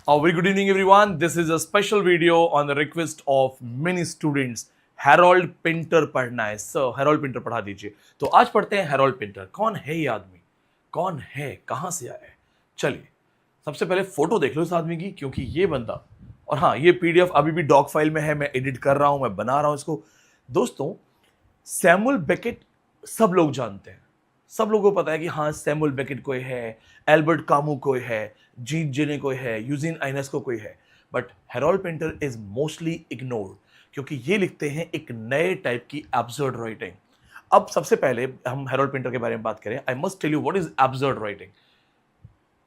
A very good evening, everyone. This is a special video on the request of many students. Harold Pinter पढ़ना है sir, Harold Pinter पढ़ा दीजिए। तो आज पढ़ते हैं हेरोल्ड पिंटर। कौन है ये आदमी, कौन है, कहां से आया है? चलिए सबसे पहले फोटो देख लो इस आदमी की, क्योंकि ये बंदा, और हाँ ये पीडीएफ अभी भी डॉक फाइल में है, मैं एडिट कर रहा हूं, मैं बना रहा हूं इसको। दोस्तों, सैमुअल बेकेट सब लोग जानते हैं, सब लोगों को पता है कि हाँ सैमुअल बेकेट कोई है, एल्बर्ट कामू कोई है, जीन जेने कोई है, यूजिन आइनेस्को कोई है, but Harold Pinter is mostly ignored, क्योंकि ये लिखते हैं एक नए टाइप की एब्सर्ड राइटिंग। अब सबसे पहले हम हेरोल्ड पिंटर के बारे में बात करें, I must tell you what is absurd writing.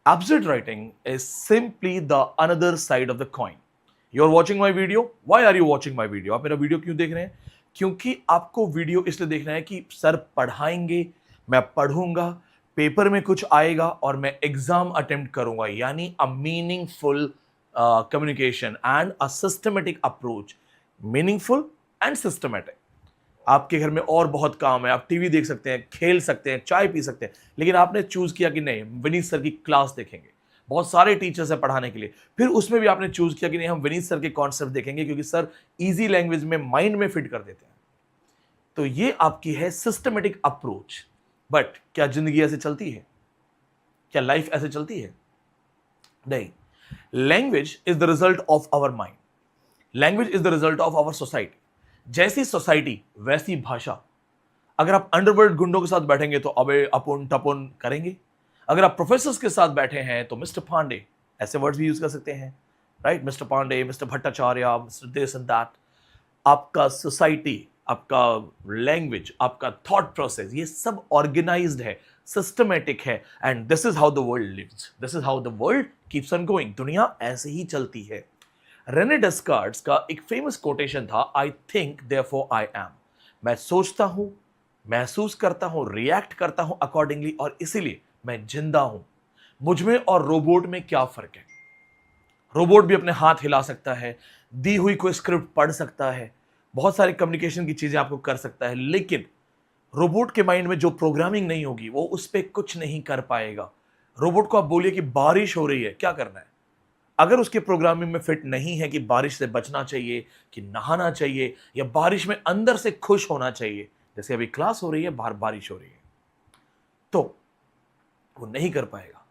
Absurd writing is simply the another side of the coin. You're watching my video. Why are you watching my video? आप मेरा वीडियो क्यों देख रहे हैं? क्योंकि आपको वीडियो इसलिए देखना है कि सर पढ़ाएंगे, मैं पढ़ूंगा, पेपर में कुछ आएगा और मैं एग्जाम अटेम्प्ट करूंगा, यानी a meaningful communication and a systematic approach. Meaningful and systematic. आपके घर में और बहुत काम है, आप टीवी देख सकते हैं, खेल सकते हैं, चाय पी सकते हैं, लेकिन आपने चूज किया कि नहीं विनीत सर की क्लास देखेंगे। बहुत सारे टीचर्स हैं पढ़ाने के लिए, फिर उसमें भी आपने चूज किया कि नहीं हम विनीत सर के कॉन्सेप्ट देखेंगे, क्योंकि सर इजी लैंग्वेज में माइंड में फिट कर देते हैं। तो ये आपकी है सिस्टमेटिक अप्रोच। बट क्या जिंदगी ऐसे चलती है? क्या लाइफ ऐसे चलती है? नहीं। Language is the result of our mind, language is the result of our society. जैसी सोसाइटी वैसी भाषा। अगर आप अंडरवर्ल्ड गुंडों के साथ बैठेंगे तो अबे अपुन टपुन करेंगे। अगर आप प्रोफेसर्स के साथ बैठे हैं तो मिस्टर पांडे, ऐसे वर्ड्स भी यूज कर सकते हैं, right? Mister Pandey, mister Bhattacharya, mister this and that. आपका सोसाइटी, आपका लैंग्वेज, आपका थॉट प्रोसेस, ये सब ऑर्गेनाइज्ड है, सिस्टमेटिक है, and this is how the world lives, this is how the world keeps on going. दुनिया ऐसे ही चलती है। रेने डेस्कार्ट्स का एक फेमस कोटेशन था, I think therefore I am. मैं सोचता हूं, महसूस करता हूं, रिएक्ट करता हूं अकॉर्डिंगली, और इसीलिए मैं जिंदा हूं। मुझ में और रोबोट में क्या फर्क है? रोबोट भी अपने हाथ हिला सकता है, दी हुई कोई स्क्रिप्ट पढ़ सकता है, बहुत सारी कम्युनिकेशन की चीजें आपको कर सकता है, लेकिन रोबोट के माइंड में जो प्रोग्रामिंग नहीं होगी वो उस पर कुछ नहीं कर पाएगा। रोबोट को आप बोलिए कि बारिश हो रही है, क्या करना है? अगर उसके प्रोग्रामिंग में फिट नहीं है कि बारिश से बचना चाहिए, कि नहाना चाहिए, या बारिश में अंदर से खुश होना चाहिए, जैसे अभी क्लास हो रही है, बाहर बारिश हो रही है, तो वो नहीं कर पाएगा।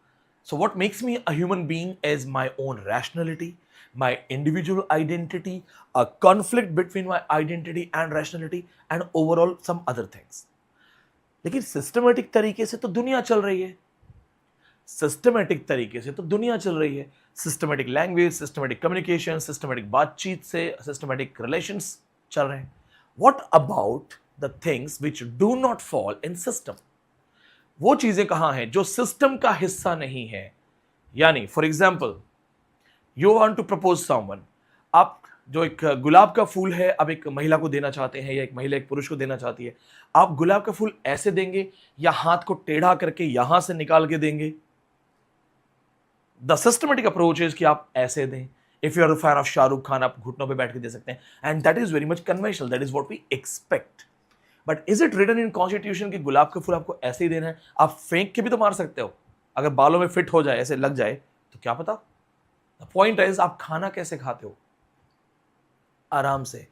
So what makes me a human being is my own rationality, my individual identity, a conflict between my identity and rationality, and overall some other things. लेकिन सिस्टमेटिक तरीके से तो दुनिया चल रही है, सिस्टमेटिक तरीके से तो दुनिया चल रही है। Systematic language, systematic communication, systematic बातचीत से सिस्टमेटिक रिलेशंस चल रहे हैं। What about the things which do not fall in system? वो चीजें कहां हैं जो सिस्टम का हिस्सा नहीं है? यानी for example, you want to propose someone, आप जो एक गुलाब का फूल है अब एक महिला को देना चाहते हैं, या एक महिला एक पुरुष को देना चाहती है, आप गुलाब का फूल ऐसे देंगे या हाथ को टेढ़ा करके यहां से निकाल के देंगे? द सिस्टमेटिक अप्रोच इज कि आप ऐसे दें। If you are a fan of Shahrukh Khan, आप घुटनों पे बैठ के दे सकते हैं, and that is very much conventional, that is what we expect. But is it written in constitution कि गुलाब का फूल आपको ऐसे ही देना है? आप फेंक के भी तो मार सकते हो, अगर बालों में फिट हो जाए, ऐसे लग जाए तो क्या पता। द पॉइंट इज आप खाना कैसे खाते हो? आराम से।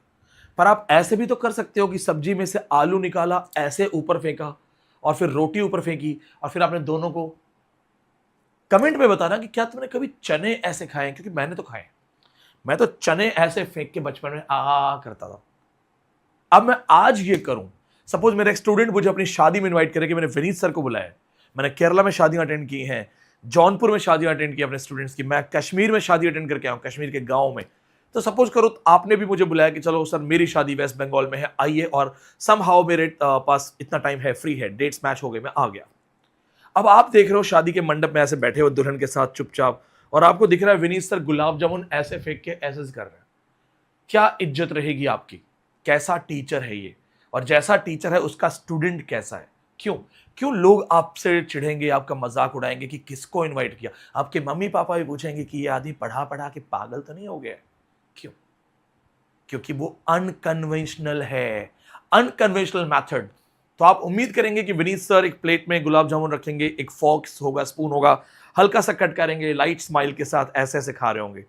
पर आप ऐसे भी तो कर सकते हो कि सब्जी में से आलू निकाला, ऐसे ऊपर फेंका, और फिर रोटी ऊपर फेंकी, और फिर आपने दोनों को। कमेंट में बताना कि क्या तुमने कभी चने ऐसे खाए हैं, क्योंकि मैंने तो खाए। मैं तो चने ऐसे फेंक के बचपन में आ करता था। अब मैं आज ये करूं, सपोज मेरा एक स्टूडेंट मुझे अपनी शादी में इनवाइट करे कि मैंने विनीत सर को बुलाया, मैंने केरला में शादियां अटेंड की हैं, जौनपुर में शादियां अटेंड की अपने स्टूडेंट्स की, मैं कश्मीर में शादी अटेंड करके आऊं, कश्मीर के गांव में। तो सपोज करो आपने भी मुझे बुलाया कि चलो सर मेरी शादी वेस्ट बंगाल में है, आइए, और समहाउ मेरे पास इतना टाइम है, फ्री है, डेट्स मैच हो गए, मैं आ गया। अब आप देख रहे हो शादी के मंडप में ऐसे बैठे हो दुल्हन के साथ चुपचाप, और आपको दिख रहा है विनीत सर गुलाब जामुन ऐसे फेंक के ऐसे कर रहे हैं। क्या इज्जत रहेगी आपकी? कैसा टीचर है ये? और जैसा टीचर है उसका स्टूडेंट कैसा है? क्यों क्यों लोग आपसे चिढ़ेंगे, आपका मजाक उड़ाएंगे कि किसको इनवाइट किया? आपके मम्मी पापा भी पूछेंगे कि ये आदमी पढ़ा पढ़ा के पागल तो नहीं हो गया? क्यों? क्योंकि वो अनकन्वेंशनल है, अनकन्वेंशनल मेथड। तो आप उम्मीद करेंगे कि विनीत सर एक प्लेट में गुलाब जामुन रखेंगे, एक फॉक्स होगा, स्पून होगा, हल्का सा कट करेंगे, लाइट स्माइल के साथ ऐसे ऐसे खा रहे होंगे.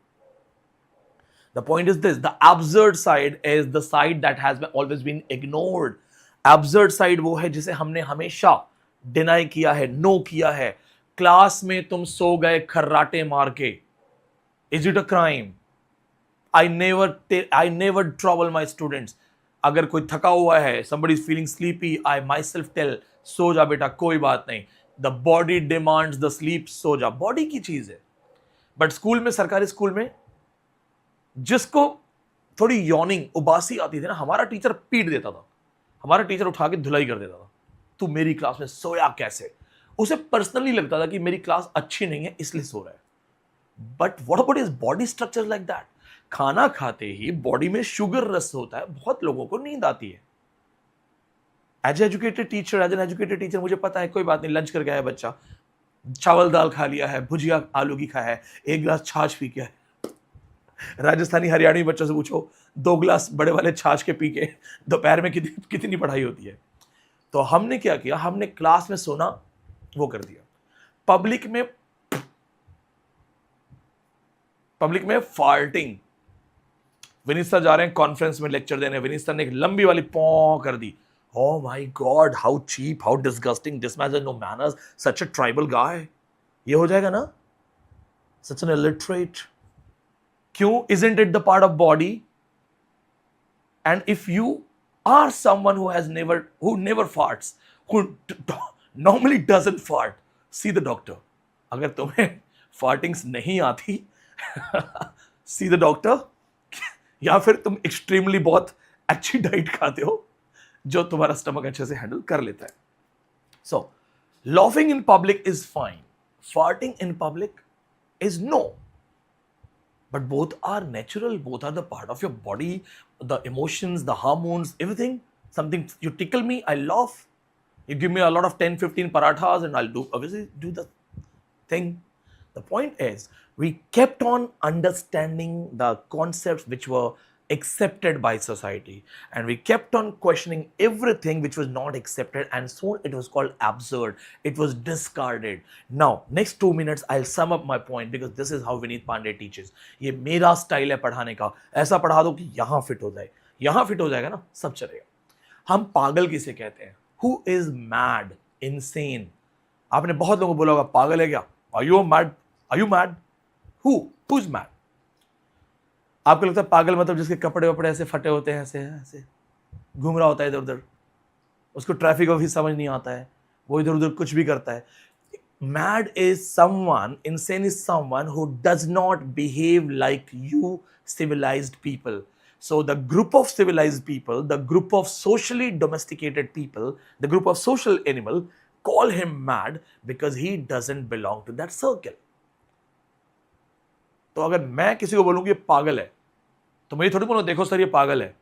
The point is this: the absurd side is the side that has always been ignored. Absurd side वो है जिसे हमने हमेशा डिनाई किया है, नो किया है. क्लास में तुम सो गए खर्राटे मार के. Is it a crime? I never trouble my students. अगर कोई थका हुआ है, somebody is feeling sleepy, I myself tell, सो जा बेटा, कोई बात नहीं. The body demands the sleep, सो जा. बॉडी की चीज है. बट स्कूल में, सरकारी स्कूल में, जिसको थोड़ी यॉर्निंग उबासी आती थी ना, हमारा टीचर पीट देता था. हमारा टीचर उठा के धुलाई कर देता था. तू मेरी क्लास में सोया कैसे? उसे पर्सनली लगता था कि मेरी क्लास अच्छी नहीं है इसलिए सो रहा है. But what about his body structure like that? खाना खाते ही बॉडी में शुगर रस होता है, बहुत लोगों को नींद आती है. एज एजुकेटेड टीचर मुझे पता है, कोई बात नहीं, लंच कर गया है बच्चा, चावल दाल खा लिया है, भुजिया आलू की खाया है, एक गिलास छाछ पी के. राजस्थानी हरियाणवी बच्चों से पूछो, 2 गिलास बड़े वाले छाछ के पी के दोपहर में कितनी पढ़ाई होती है. तो हमने क्या किया, हमने क्लास में सोना वो कर दिया. पब्लिक में फार्टिंग. विनीत सर जा रहे हैं कॉन्फ्रेंस में लेक्चर देने, विनीत सर ने एक लंबी वाली पौ कर दी. Oh my God, how cheap, how disgusting, this man has no manners, such a tribal guy. ये हो जाएगा ना? Such an illiterate. क्यों? Isn't it the part of body? And if you are someone who never farts, who normally doesn't fart, see the doctor. अगर तुम्हें fartings नहीं आती, see the doctor. या फिर तुम एक्सट्रीमली बहुत अच्छी डाइट खाते हो जो तुम्हारा स्टमक अच्छे से हैंडल कर लेता है. सो laughing in public is fine, farting in public is no. But both are natural, both are the part of your body, the emotions, the hormones, everything. Something, you tickle me, I laugh. You give me a lot of 10-15 parathas and I'll obviously do the thing. The point is, we kept on understanding the concepts which were accepted by society, and we kept on questioning everything which was not accepted, and soon it was called absurd. It was discarded. Now, next 2 minutes, I'll sum up my point because this is how Vineet Pandey teaches. ये मेरा style है पढ़ाने का. ऐसा पढ़ा दो कि यहाँ फिट हो जाए. यहाँ फिट हो जाएगा ना, सब चलेगा. हम पागल किसे कहते हैं? Who is mad, insane? आपने बहुत लोगों को बोला होगा, पागल है क्या? Are you mad? Are you mad? Who's mad? आपको लगता है पागल मतलब जिसके कपड़े वपड़े ऐसे फटे होते हैं, ऐसे ऐसे घूम रहा होता है इधर उधर, उसको ट्रैफिक भी समझ नहीं आता है, वो इधर उधर कुछ भी करता है. Mad is someone, insane is someone who does not behave like you civilized people. So the group of civilized people, the group of socially domesticated people, the group of social animal call him mad because he doesn't belong to that circle. तो अगर मैं किसी को बोलूं कि ये पागल है, तो मुझे थोड़ी बोलो देखो सर ये पागल है.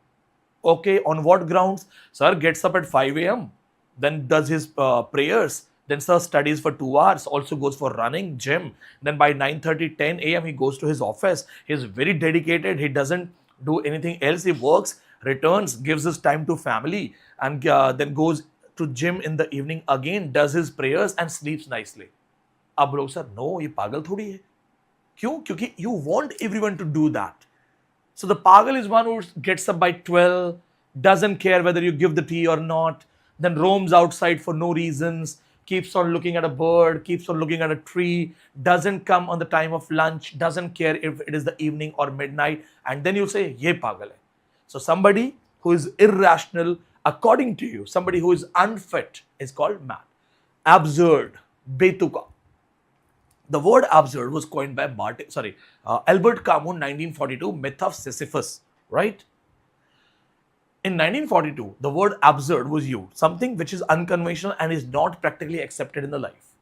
Okay, on what grounds? Sir gets up at 5 a.m., then does his prayers, then sir studies for 2 hours, also goes for running, gym, then by 9:30, 10 a.m. he goes to his office. He's very dedicated, he doesn't do anything else, he works, returns, gives his time to family, and then goes to gym in the evening again, does his prayers and sleeps nicely. आप बोलोगे sir no ये पागल थोड़ी है. क्यों? क्योंकि you want everyone to do that. So the pagal is one who gets up by 12, doesn't care whether you give the tea or not, then roams outside for no reasons, keeps on looking at a bird, keeps on looking at a tree, doesn't come on the time of lunch, doesn't care if it is the evening or midnight, and then you say, ye pagal hai. So somebody who is irrational, according to you, somebody who is unfit is called mad. Absurd, betuka. The word absurd was coined by Albert Camus, 1942, Myth of Sisyphus, right? In 1942, the word absurd was used, something which is unconventional and is not practically accepted in the life.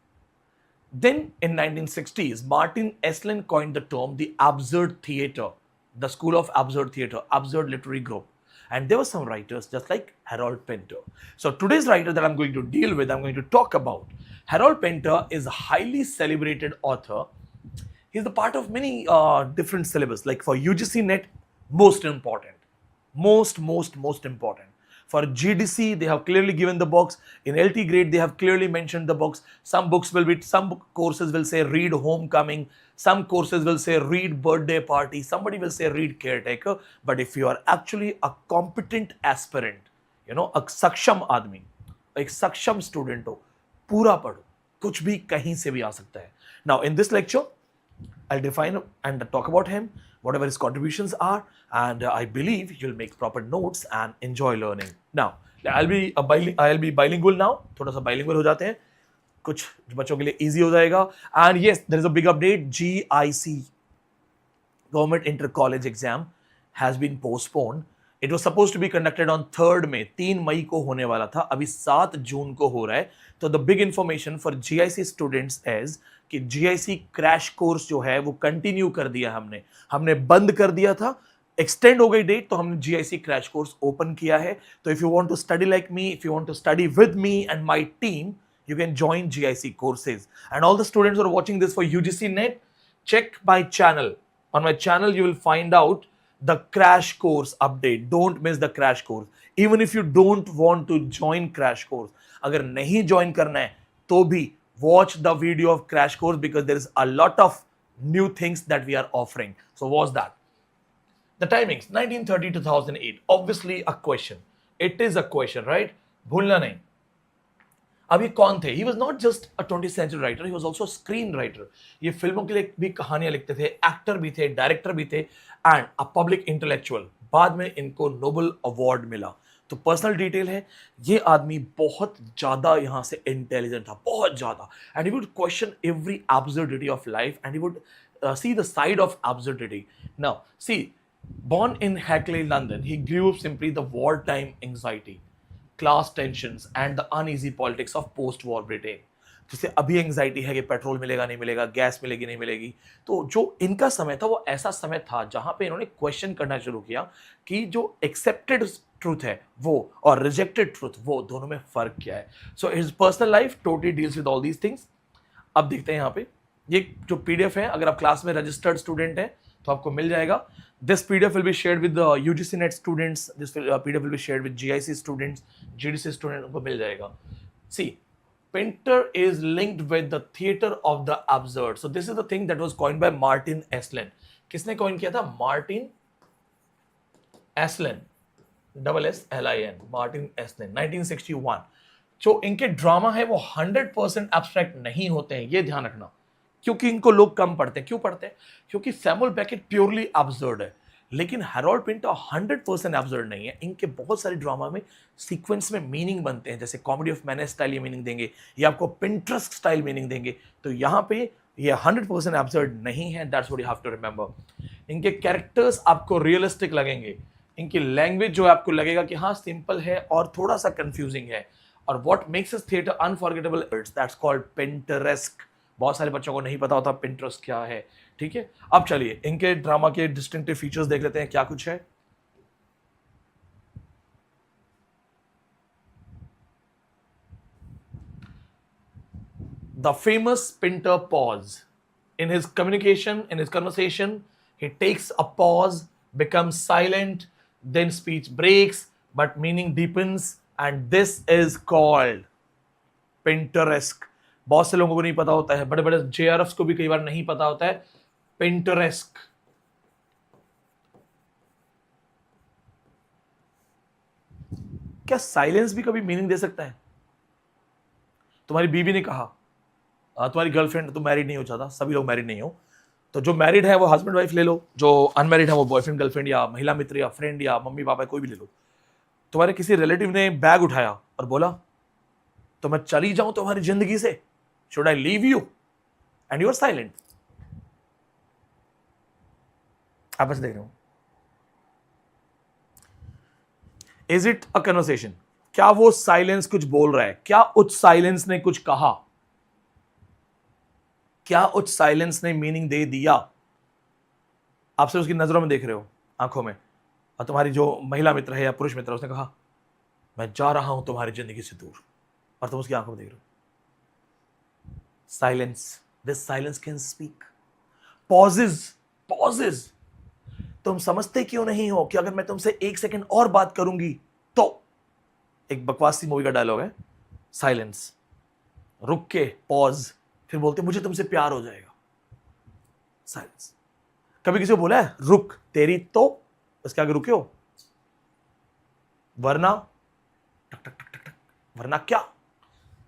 Then in 1960s, Martin Esslin coined the term the absurd theater, the school of absurd theater, absurd literary group. And there were some writers just like Harold Pinter. So today's writer that I'm going to deal with, I'm going to talk about. Harold Pinter is a highly celebrated author. He's the part of many different syllabus. Like for UGC NET, most important. Most important. For GDC, they have clearly given the box. In LT grade, they have clearly mentioned the box. Some courses will say read homecoming. Some courses will say read birthday party. Somebody will say read caretaker. But if you are actually a competent aspirant, a सक्षम आदमी, एक सक्षम student हो, पूरा पढ़ो, कुछ भी कहीं से भी आ सकता है. Now in this lecture, I'll define and talk about him, whatever his contributions are, and I believe you'll make proper notes and enjoy learning. Now, I'll be bilingual now. थोड़ा सा bilingual हो जाते हैं, कुछ बच्चों के लिए easy हो जाएगा. And yes, there is a big update. GIC, Government Inter College Exam, has been postponed. It was supposed to be conducted on 3rd May. 3 मई को होने वाला था, अभी 7 जून को हो रहा है. तो the big information for GIC students is कि GIC क्रैश कोर्स जो है वो कंटिन्यू कर दिया हमने बंद कर दिया था, एक्सटेंड हो गई डेट, तो हमने GIC क्रैश कोर्स ओपन किया है. तो if you want to study like me, if you want to study with me and my team, you can join GIC courses. And all the students who are watching this for UGC NET, check my channel. On my channel you will find out the crash course update. Don't miss the crash course. Even if you don't want to join crash course, अगर नहीं join करना है तो भी watch the video of crash course, because there is a lot of new things that we are offering. So watch that. The timings 1930 2008. Obviously a question. It is a question, right? भूलना नहीं. अब ये कौन थे? He was not just a 20th century writer, he was also a screen writer. ये फिल्मों के लिए भी कहानियां लिखते थे, एक्टर भी थे, डायरेक्टर भी थे, एंड अ पब्लिक इंटेलेक्चुअल. बाद में इनको नोबेल अवार्ड मिला. तो पर्सनल डिटेल है, ये आदमी बहुत ज्यादा यहाँ से इंटेलिजेंट था, बहुत ज्यादा. And he would question every absurdity of life, and he would see the side of absurdity. Now, see, born in Hackney, London, he grew up simply the wartime anxiety, class tensions and the uneasy politics of post-war Britain. जैसे अभी anxiety है कि petrol मिलेगा नहीं मिलेगा, gas मिलेगी नहीं मिलेगी. तो जो इनका समय था वो ऐसा समय था जहां पे इन्होंने क्वेश्चन करना शुरू किया कि जो एक्सेप्टेड ट्रूथ है वो और रिजेक्टेड ट्रूथ, वो दोनों में फर्क क्या है. So his personal life totally deals with all these things. अब देखते हैं यहाँ पे ये जो पीडीएफ है, अगर आप क्लास में रजिस्टर्ड स्टूडेंट हैं तो आपको मिल जाएगा. This PDF will be shared with the UGC NET students. This PDF will be shared with GIC students, GDC students. उनको मिल जाएगा. See, Pinter is linked with the theater of the absurd. So this is the thing that was coined by Martin Esslin. किसने coin किया था? Martin Esslin, SSLIN, Martin Esslin, 1961. जो इनके drama है वो 100% abstract नहीं होते हैं, ये ध्यान रखना, क्योंकि इनको लोग कम पढ़ते हैं. क्यों पढ़ते हैं? क्योंकि सैमुअल बेकेट प्योरली एब्सर्ड है, लेकिन हैरोल्ड पिंटर 100% एब्सर्ड नहीं है. इनके बहुत सारे ड्रामा में सीक्वेंस में मीनिंग बनते हैं, जैसे कॉमेडी ऑफ मैनेज स्टाइल ये मीनिंग देंगे, या आपको पिंटरेस्ट स्टाइल मीनिंग देंगे. तो यहाँ पे ये 100% एब्सर्ड नहीं है. That's what you have to remember. इनके कैरेक्टर्स आपको रियलिस्टिक लगेंगे, इनकी लैंग्वेज जो आपको लगेगा कि हाँ सिंपल है और थोड़ा सा कंफ्यूजिंग है. और what makes this theatre unforgettable, that's called Pinteresque. बहुत सारे बच्चों को नहीं पता होता पिंटरेस्ट क्या है. ठीक है, अब चलिए इनके ड्रामा के डिस्टिंक्टिव फीचर्स देख लेते हैं क्या कुछ है. The famous Pinter pause. In his communication, in his conversation, he takes a pause, becomes silent, then speech breaks, but meaning deepens, and this is called Pinteresque. बहुत से लोगों को नहीं पता होता है, बड़े बड़े JRFs को भी कई बार नहीं पता होता है. Pinteresque. क्या साइलेंस भी कभी मीनिंग दे सकता है? तुम्हारी बीवी ने कहा, तुम्हारी गर्लफ्रेंड, तुम मैरिड नहीं हो चाहता, सभी लोग मैरिड नहीं हो, तो जो मैरिड है वो हस्बैंड वाइफ ले लो, जो अनमैरिड है वो बॉयफ्रेंड गर्लफ्रेंड या महिला मित्र या फ्रेंड या मम्मी पापा कोई भी ले लो. तुम्हारे किसी रिलेटिव ने बैग उठाया और बोला तो मैं चली जाऊं तुम्हारी जिंदगी से, should I leave you, and you are silent. आपस देख रहे हो, इज इट अ कन्वर्सेशन? क्या वो साइलेंस कुछ बोल रहा है? क्या उस साइलेंस ने कुछ कहा? क्या उस साइलेंस ने मीनिंग दे दिया? आप सिर्फ उसकी नजरों में देख रहे हो, आंखों में. और तुम्हारी जो महिला मित्र है या पुरुष मित्र है उसने कहा मैं जा रहा हूं तुम्हारी जिंदगी से दूर, और तुम उसकी आंखों में देख रहे हो. Silence, this silence can speak. Pauses, pauses. तुम समझते क्यों नहीं हो कि अगर मैं तुमसे 1 सेकंड और बात करूंगी तो एक बकवास सी मूवी का डायलॉग है, साइलेंस, रुक के पॉज, फिर बोलते मुझे तुमसे प्यार हो जाएगा, साइलेंस। कभी किसी को बोला है रुक तेरी तो, उसके आगे रुके हो? वरना टक टक टक टक टक, वरना क्या?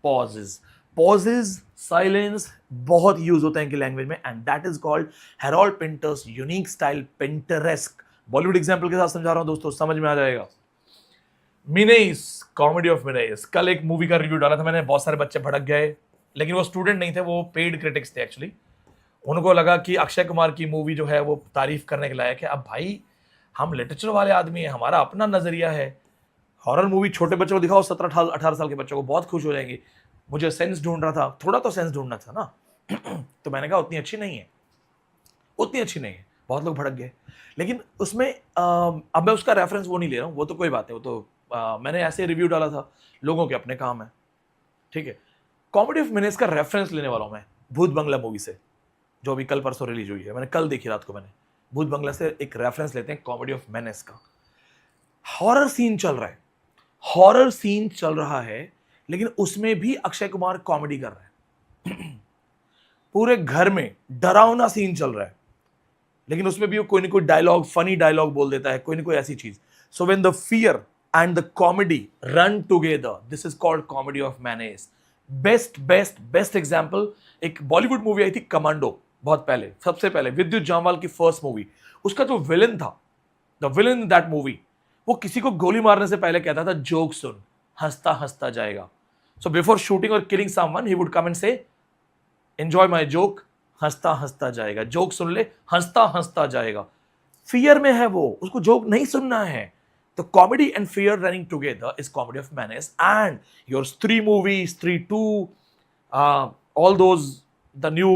पॉजेज, पॉजेज, साइलेंस बहुत यूज होता है इनकी लैंग्वेज में, and that is called Harold Pinter's unique style Pinteresque. Bollywood example के साथ समझा रहा हूं दोस्तों, समझ में आ जाएगा। Menace, comedy of menace. कल एक मूवी का रिव्यू डाला था मैंने, बहुत सारे बच्चे भड़क गए, लेकिन वो स्टूडेंट नहीं थे, वो पेड क्रिटिक्स थे एक्चुअली। उनको लगा कि अक्षय कुमार की मूवी जो है वो तारीफ करने के लायक है। अब भाई हम लिटरेचर वाले आदमी हैं, हमारा अपना नजरिया है। हॉरर मूवी छोटे बच्चों को दिखाओ, 17-18 साल के बच्चों को, बहुत खुश हो जाएंगे। मुझे सेंस ढूंढ रहा था, थोड़ा तो सेंस ढूंढना था ना तो मैंने कहा उतनी अच्छी नहीं है, उतनी अच्छी नहीं है। बहुत लोग भड़क गए, लेकिन उसमें अब मैं उसका रेफरेंस वो नहीं ले रहा हूँ, वो तो कोई बात है, वो तो मैंने ऐसे रिव्यू डाला था, लोगों के अपने काम है, ठीक है। कॉमेडी ऑफ मिनेस का रेफरेंस लेने वाला हूँ मैं भूत बंगला मूवी से, जो अभी कल परसों रिलीज हुई है, मैंने कल देखी रात को। मैंने भूत बंगला से एक रेफरेंस लेते हैं कॉमेडी ऑफ मिनेस का। हॉरर सीन चल रहा है, हॉरर सीन चल रहा है, लेकिन उसमें भी अक्षय कुमार कॉमेडी कर रहा है पूरे घर में डरावना सीन चल रहा है, लेकिन उसमें भी वो कोई ना कोई डायलॉग, फनी डायलॉग बोल देता है, कोई ना कोई ऐसी चीज। So when the fear and the comedy run together, this is called comedy of menace. Best best best example, एक बॉलीवुड मूवी आई थी कमांडो, बहुत पहले, सबसे पहले विद्युत जामवाल की फर्स्ट मूवी। उसका जो विलन था, the villain in that movie, वो किसी को गोली मारने से पहले कहता था जोक सुन, हंसता हंसता जाएगा। सो बिफोर शूटिंग और killing someone he would come and से एंजॉय माय जोक, हंसता हंसता जाएगा, जोक सुन ले, हंसता हंसता जाएगा। फियर में है वो, उसको जोक नहीं सुनना है। तो comedy and fear running together is comedy of menace. And your Stree movie, Stree 2, all those the new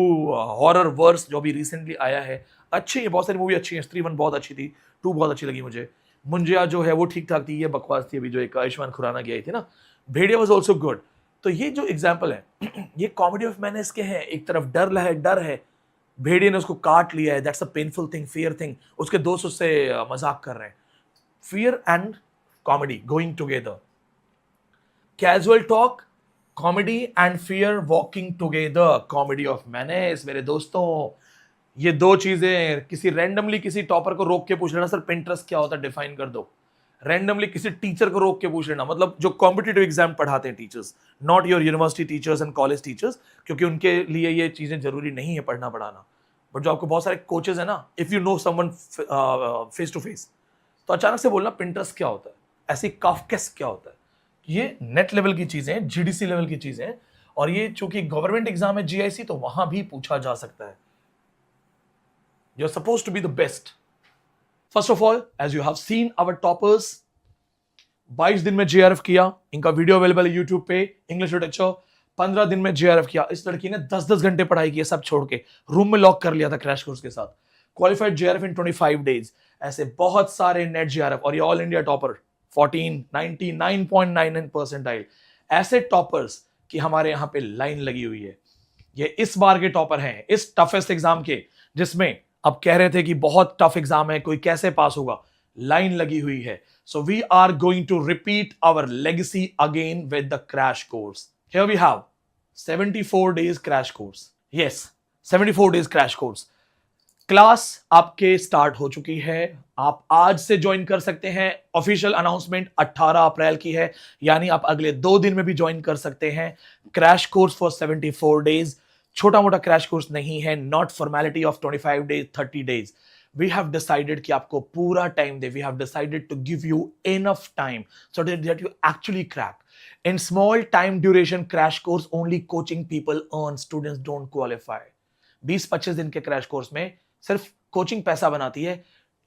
horror verse जो भी रिसेंटली आया है, अच्छी है, बहुत सारी मूवी अच्छी है। स्त्री 1 बहुत अच्छी थी, 2 बहुत अच्छी लगी मुझे। मुंजिया जो है वो ठीक ठाक थी, ये बकवास थी। अभी जो एक आयुष्मान खुराना की आई थी ना, भेड़िया वाज आल्सो गुड। तो ये जो एग्जाम्पल है ये कॉमेडी ऑफ मैनेस के हैं। एक तरफ डर है, भेड़िए ने उसको काट लिया है, that's a painful thing, fear thing. उसके दोस्त उससे मजाक कर रहे हैं। Fear and comedy going together, casual talk, comedy and fear walking together, comedy of menace. मेरे दोस्तों, ये दो चीजें, किसी रैंडमली किसी टॉपर को रोक के पूछ लेना सर पिंटरेस्ट क्या होता है, डिफाइन कर दो। रैंडमली किसी टीचर को रोक के पूछ लेना, मतलब जो कॉम्पिटिटिव एग्जाम पढ़ाते हैं teachers, not your university teachers and college teachers, क्योंकि उनके लिए ये चीजें जरूरी नहीं है पढ़ना पढ़ाना। बट जो आपको बहुत सारे कोचेस है ना, if you know someone face to face, तो अचानक से बोलना पिंटरेस्ट क्या होता है, ऐसी काफ्केस क्या होता है। ये नेट लेवल की चीजें, जीडीसी लेवल की चीजें, और ये चूंकि गवर्नमेंट एग्जाम है जीआईसी, तो वहां भी पूछा जा सकता है। You're supposed to be the best. First of all, as you have seen our toppers, 22 दिन में JRF किया, इनका वीडियो अवेलेबल है यूट्यूब पे, इंग्लिश लिटरेचर। 15 दिन में JRF किया। इस लड़की ने 10-10 घंटे पढ़ाई की है, सब छोड़ के रूम में लॉक कर लिया था क्रैश कोर्स के साथ। क्वालिफाइड JRF इन 25 डेज। ऐसे बहुत सारे नेट JRF, और ये ऑल इंडिया टॉपर 99.99 परसेंटाइल। ऐसे टॉपर्स की हमारे यहाँ पे लाइन लगी हुई है। ये इस बार के टॉपर हैं, इस टफेस्ट एग्जाम के, जिसमें अब कह रहे थे कि बहुत टफ एग्जाम है, कोई कैसे पास होगा, लाइन लगी हुई है। So we are going to repeat our legacy again with the crash course. Here we have 74 days crash course. Yes, 74 days crash course. Class आपके स्टार्ट हो चुकी है, आप आज से ज्वाइन कर सकते हैं। ऑफिशियल अनाउंसमेंट 18 अप्रैल की है, यानी आप अगले 2 दिन में भी ज्वाइन कर सकते हैं। क्रैश कोर्स फॉर 74 डेज, छोटा मोटा क्रैश कोर्स नहीं है, not formality of 25 days 30 days. We have decided कि आपको पूरा टाइम दे, we have decided to give you enough time so that you actually crack. In small time duration crash course only coaching people earn, students don't qualify. 20-25 दिन के crash course में सिर्फ coaching पैसा बनाती है,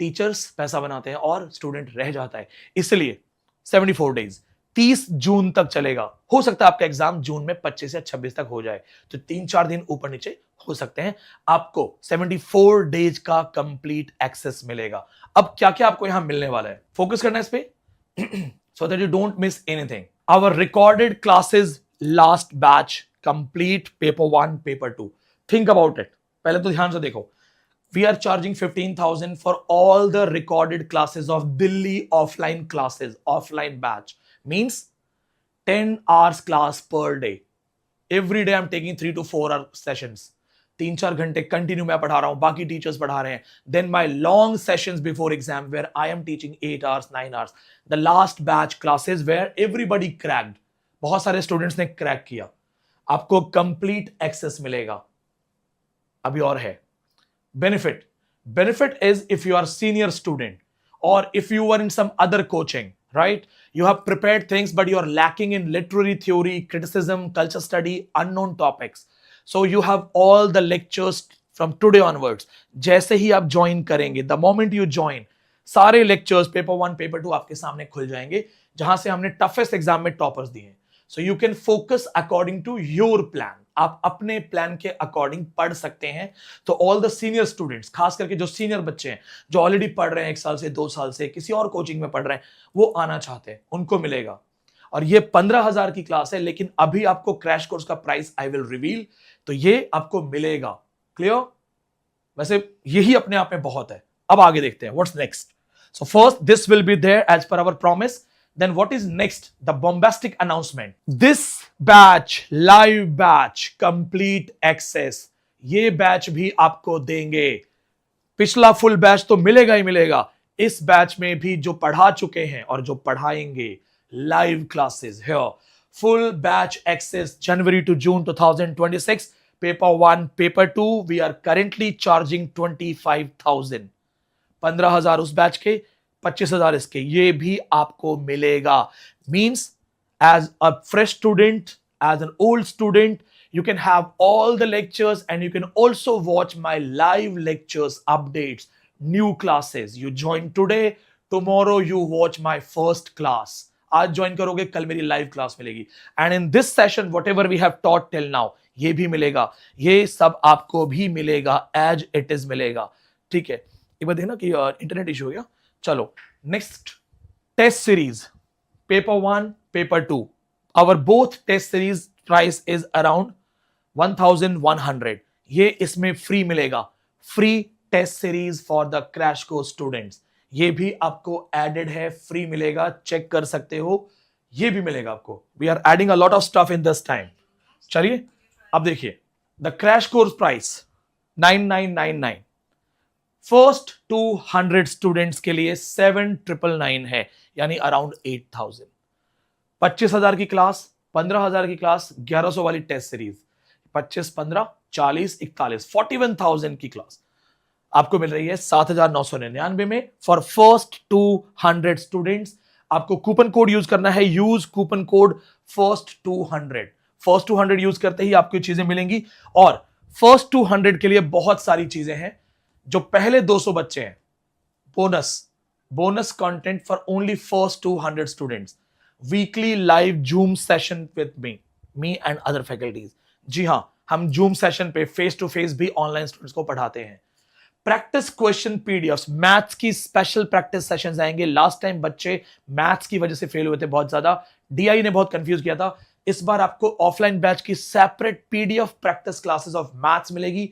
टीचर्स पैसा बनाते हैं और स्टूडेंट रह जाता है। इसलिए 74 डेज 30 जून तक चलेगा। हो सकता है आपका एग्जाम जून में 25 या 26 तक हो जाए, तो 3-4 दिन ऊपर नीचे हो सकते हैं। आपको 74 डेज का कंप्लीट एक्सेस मिलेगा। अब क्या क्या आपको यहां मिलने वाला है, फोकस करना है इस पे so that you don't miss anything. Our recorded classes last batch complete paper 1 paper 2। Think about it, पहले तो ध्यान से देखो। We are charging 15,000 for all the recorded classes of Delhi offline classes, offline batch. Means 10 hours class per day. Every day I'm taking 3 to 4 hour sessions. 3-4 घंटे continue मैं पढ़ा रहा हूं, बाकी टीचर्स पढ़ा रहे हैं. Then my long sessions before exam where I am teaching 8 hours 9 hours. The last batch classes where everybody cracked. बहुत सारे स्टूडेंट्स ने क्रैक किया. आपको कंप्लीट एक्सेस मिलेगा. अभी और है benefit is if you are senior student or if you are in some other coaching, right? You have prepared things but you are lacking in literary theory, criticism, culture study, unknown topics. So you have all the lectures from today onwards. जैसे ही आप join करेंगे, the moment you join, सारे lectures paper 1 paper 2 आपके सामने खुल जाएंगे, जहां से हमने toughest एग्जाम में टॉपर्स दिए हैं. So you can focus according to your plan. आप अपने प्लान के अकॉर्डिंग पढ़ सकते हैं. तो ऑल द सीनियर स्टूडेंट्स, खास करके जो सीनियर बच्चे हैं, जो ऑलरेडी पढ़ रहे हैं 1 साल से 2 साल से, किसी और कोचिंग में पढ़ रहे हैं, वो आना चाहते हैं, उनको मिलेगा. और ये 15,000 की क्लास है, लेकिन अभी आपको क्रैश कोर्स का प्राइस आई विल रिवील. तो ये आपको मिलेगा. क्लियर? वैसे यही अपने आप में बहुत है. अब आगे देखते हैं what's next. So first this will be there as per our promise. Then what is next? The bombastic announcement. This batch, live batch, complete access. ये बैच भी आपको देंगे. पिछला फुल बैच तो मिलेगा ही मिलेगा. इस बैच में भी जो पढ़ा चुके हैं और जो पढ़ाएंगे, live classes here. Full batch access January to June 2026. Paper 1, Paper 2. We are currently charging 25,000. 15,000 उस बैच के, 25,000 इसके. ये भी आपको मिलेगा. Means as a fresh student, as an old student, you can have all the lectures and you can also watch my live lectures, updates, new classes. You join today, tomorrow you watch my first class. आज join करोगे, कल मेरी live class मिलेगी. And in this session whatever we have taught till now, ये भी मिलेगा. ये सब आपको भी मिलेगा, एज इट इज मिलेगा. ठीक है. एक बार देखना कि इंटरनेट इशू हो गया. चलो next, test series paper 1 paper 2. Our both test series price is around 1,100. ये इसमें फ्री मिलेगा. Free test series for the crash course students. ये भी आपको एडेड है, फ्री मिलेगा, चेक कर सकते हो. ये भी मिलेगा आपको. We are adding a lot of stuff in this time. चलिए अब देखिए, the crash course price 9,999. First 200 students के लिए 7,999 है, यानी अराउंड 8,000. 25,000 की क्लास, 15,000 की क्लास, 1,100 वाली टेस्ट सीरीज, 25, 15, 40, 41, 41,000 की क्लास आपको मिल रही है 7,999 में. फॉर फर्स्ट 200 स्टूडेंट्स आपको कूपन कोड यूज करना है. Use coupon code first 200. First 200 use करते ही आपको चीजें मिलेंगी. और फर्स्ट 200 के लिए बहुत सारी चीजें हैं. जो पहले 200 बच्चे हैं, bonus content for only first 200 students. Weekly live Zoom session with me and other faculties. जी हां, हम जूम सेशन पे फेस टू फेस भी ऑनलाइन स्टूडेंट्स को पढ़ाते हैं. प्रैक्टिस क्वेश्चन पीडीएफ्स, मैथ्स की स्पेशल प्रैक्टिस सेशंस आएंगे. लास्ट टाइम बच्चे मैथ्स की वजह से फेल हुए थे बहुत ज्यादा. डीआई ने बहुत कंफ्यूज किया था. इस बार आपको ऑफलाइन बैच की separate PDF practice classes of maths मिलेगी.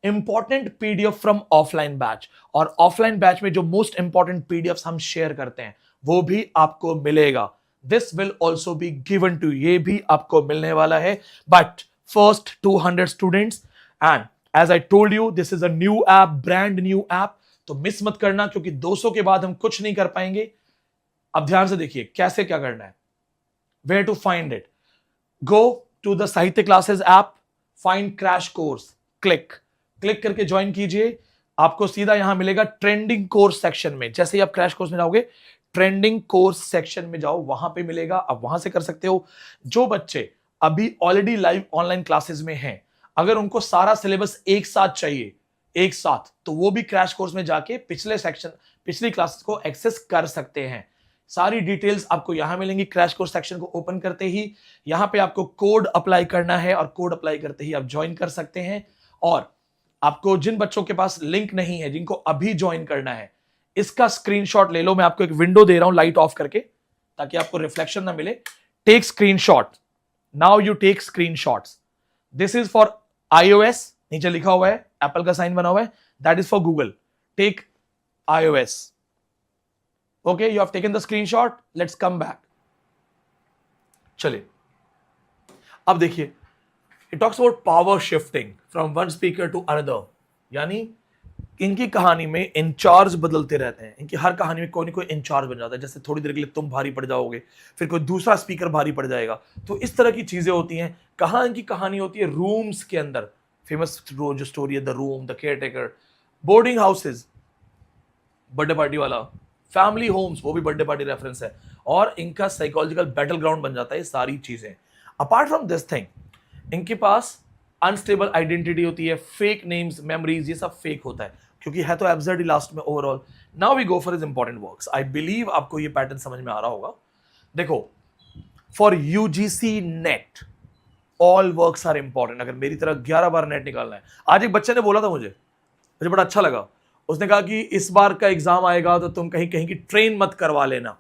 Important PDF from offline batch. और ऑफलाइन बैच में जो मोस्ट इंपॉर्टेंट पीडीएफ हम शेयर करते हैं, वो भी आपको मिलेगा. This will also be given to. ये भी आपको मिलने वाला है. But first 200 students. And as I told you, this is a new app, brand new app. तो मिस मत करना, क्योंकि 200 के बाद हम कुछ नहीं कर पाएंगे. अब ध्यान से देखिए कैसे क्या करना है. Where to find it? Go to the Sahitya classes app, find crash course, click करके ज्वाइन कीजिए. आपको सीधा यहां मिलेगा ट्रेंडिंग कोर्स सेक्शन में. जैसे ही आप क्रैश कोर्स में जाओगे, ट्रेंडिंग कोर्स सेक्शन में जाओ, वहां पे मिलेगा. आप वहां से कर सकते हो. जो बच्चे अभी ऑलरेडी लाइव ऑनलाइन क्लासेस में हैं, अगर उनको सारा सिलेबस एक साथ चाहिए, एक साथ, तो वो भी क्रैश कोर्स में जाके पिछली क्लासेस को एक्सेस कर सकते हैं. सारी डिटेल्स आपको यहां मिलेंगी. क्रैश कोर्स सेक्शन को ओपन करते ही यहां पे आपको कोड अप्लाई करना है, और कोड अप्लाई करते ही आप ज्वाइन कर सकते हैं. और आपको जिन बच्चों के पास लिंक नहीं है, जिनको अभी ज्वाइन करना है, इसका स्क्रीनशॉट ले लो. मैं आपको एक विंडो दे रहा हूं लाइट ऑफ करके, ताकि आपको रिफ्लेक्शन ना मिले. Take screenshot. Now you take screenshots. This is for iOS, नीचे लिखा हुआ है, एप्पल का साइन बना हुआ है. That is for Google. Take iOS. Okay, you have taken the screenshot. Let's come back. चलिए अब देखिए, it talks about power shifting from one speaker to another, यानी इनकी कहानी में इंचार्ज बदलते रहते हैं। इनकी हर कहानी में कोई ना कोई इंचार्ज बन जाता है, जैसे थोड़ी देर के लिए तुम भारी पड़ जाओगे, फिर कोई दूसरा स्पीकर भारी पड़ जाएगा। तो इस तरह की चीजें होती हैं। कहाँ इनकी कहानी होती है? रूम्स के अंदर। फेमस जो स्टोरी है, the room, the care taker, boarding houses, birthday party वाला, फैमिली होम्स, वो भी बर्थडे पार्टी रेफरेंस है, और इनका साइकोलॉजिकल बैटल ग्राउंड बन जाता है ये सारी चीजें। अपार्ट फ्रॉम दिस थिंग, इनके पास अनस्टेबल आइडेंटिटी होती है, फेक नेम्स, मेमोरीज, ये सब फेक होता है, क्योंकि है तो एब्सर्ड ही लास्ट में overall. Now we go for his important works. I believe आपको ये पैटर्न समझ में आ रहा होगा। देखो, for UGC NET all works are important. अगर मेरी तरह 11 बार नेट निकालना है, आज एक बच्चे ने बोला था मुझे बड़ा अच्छा लगा। उसने कहा कि इस बार का एग्जाम आएगा तो तुम कहीं कहीं की ट्रेन मत करवा लेना।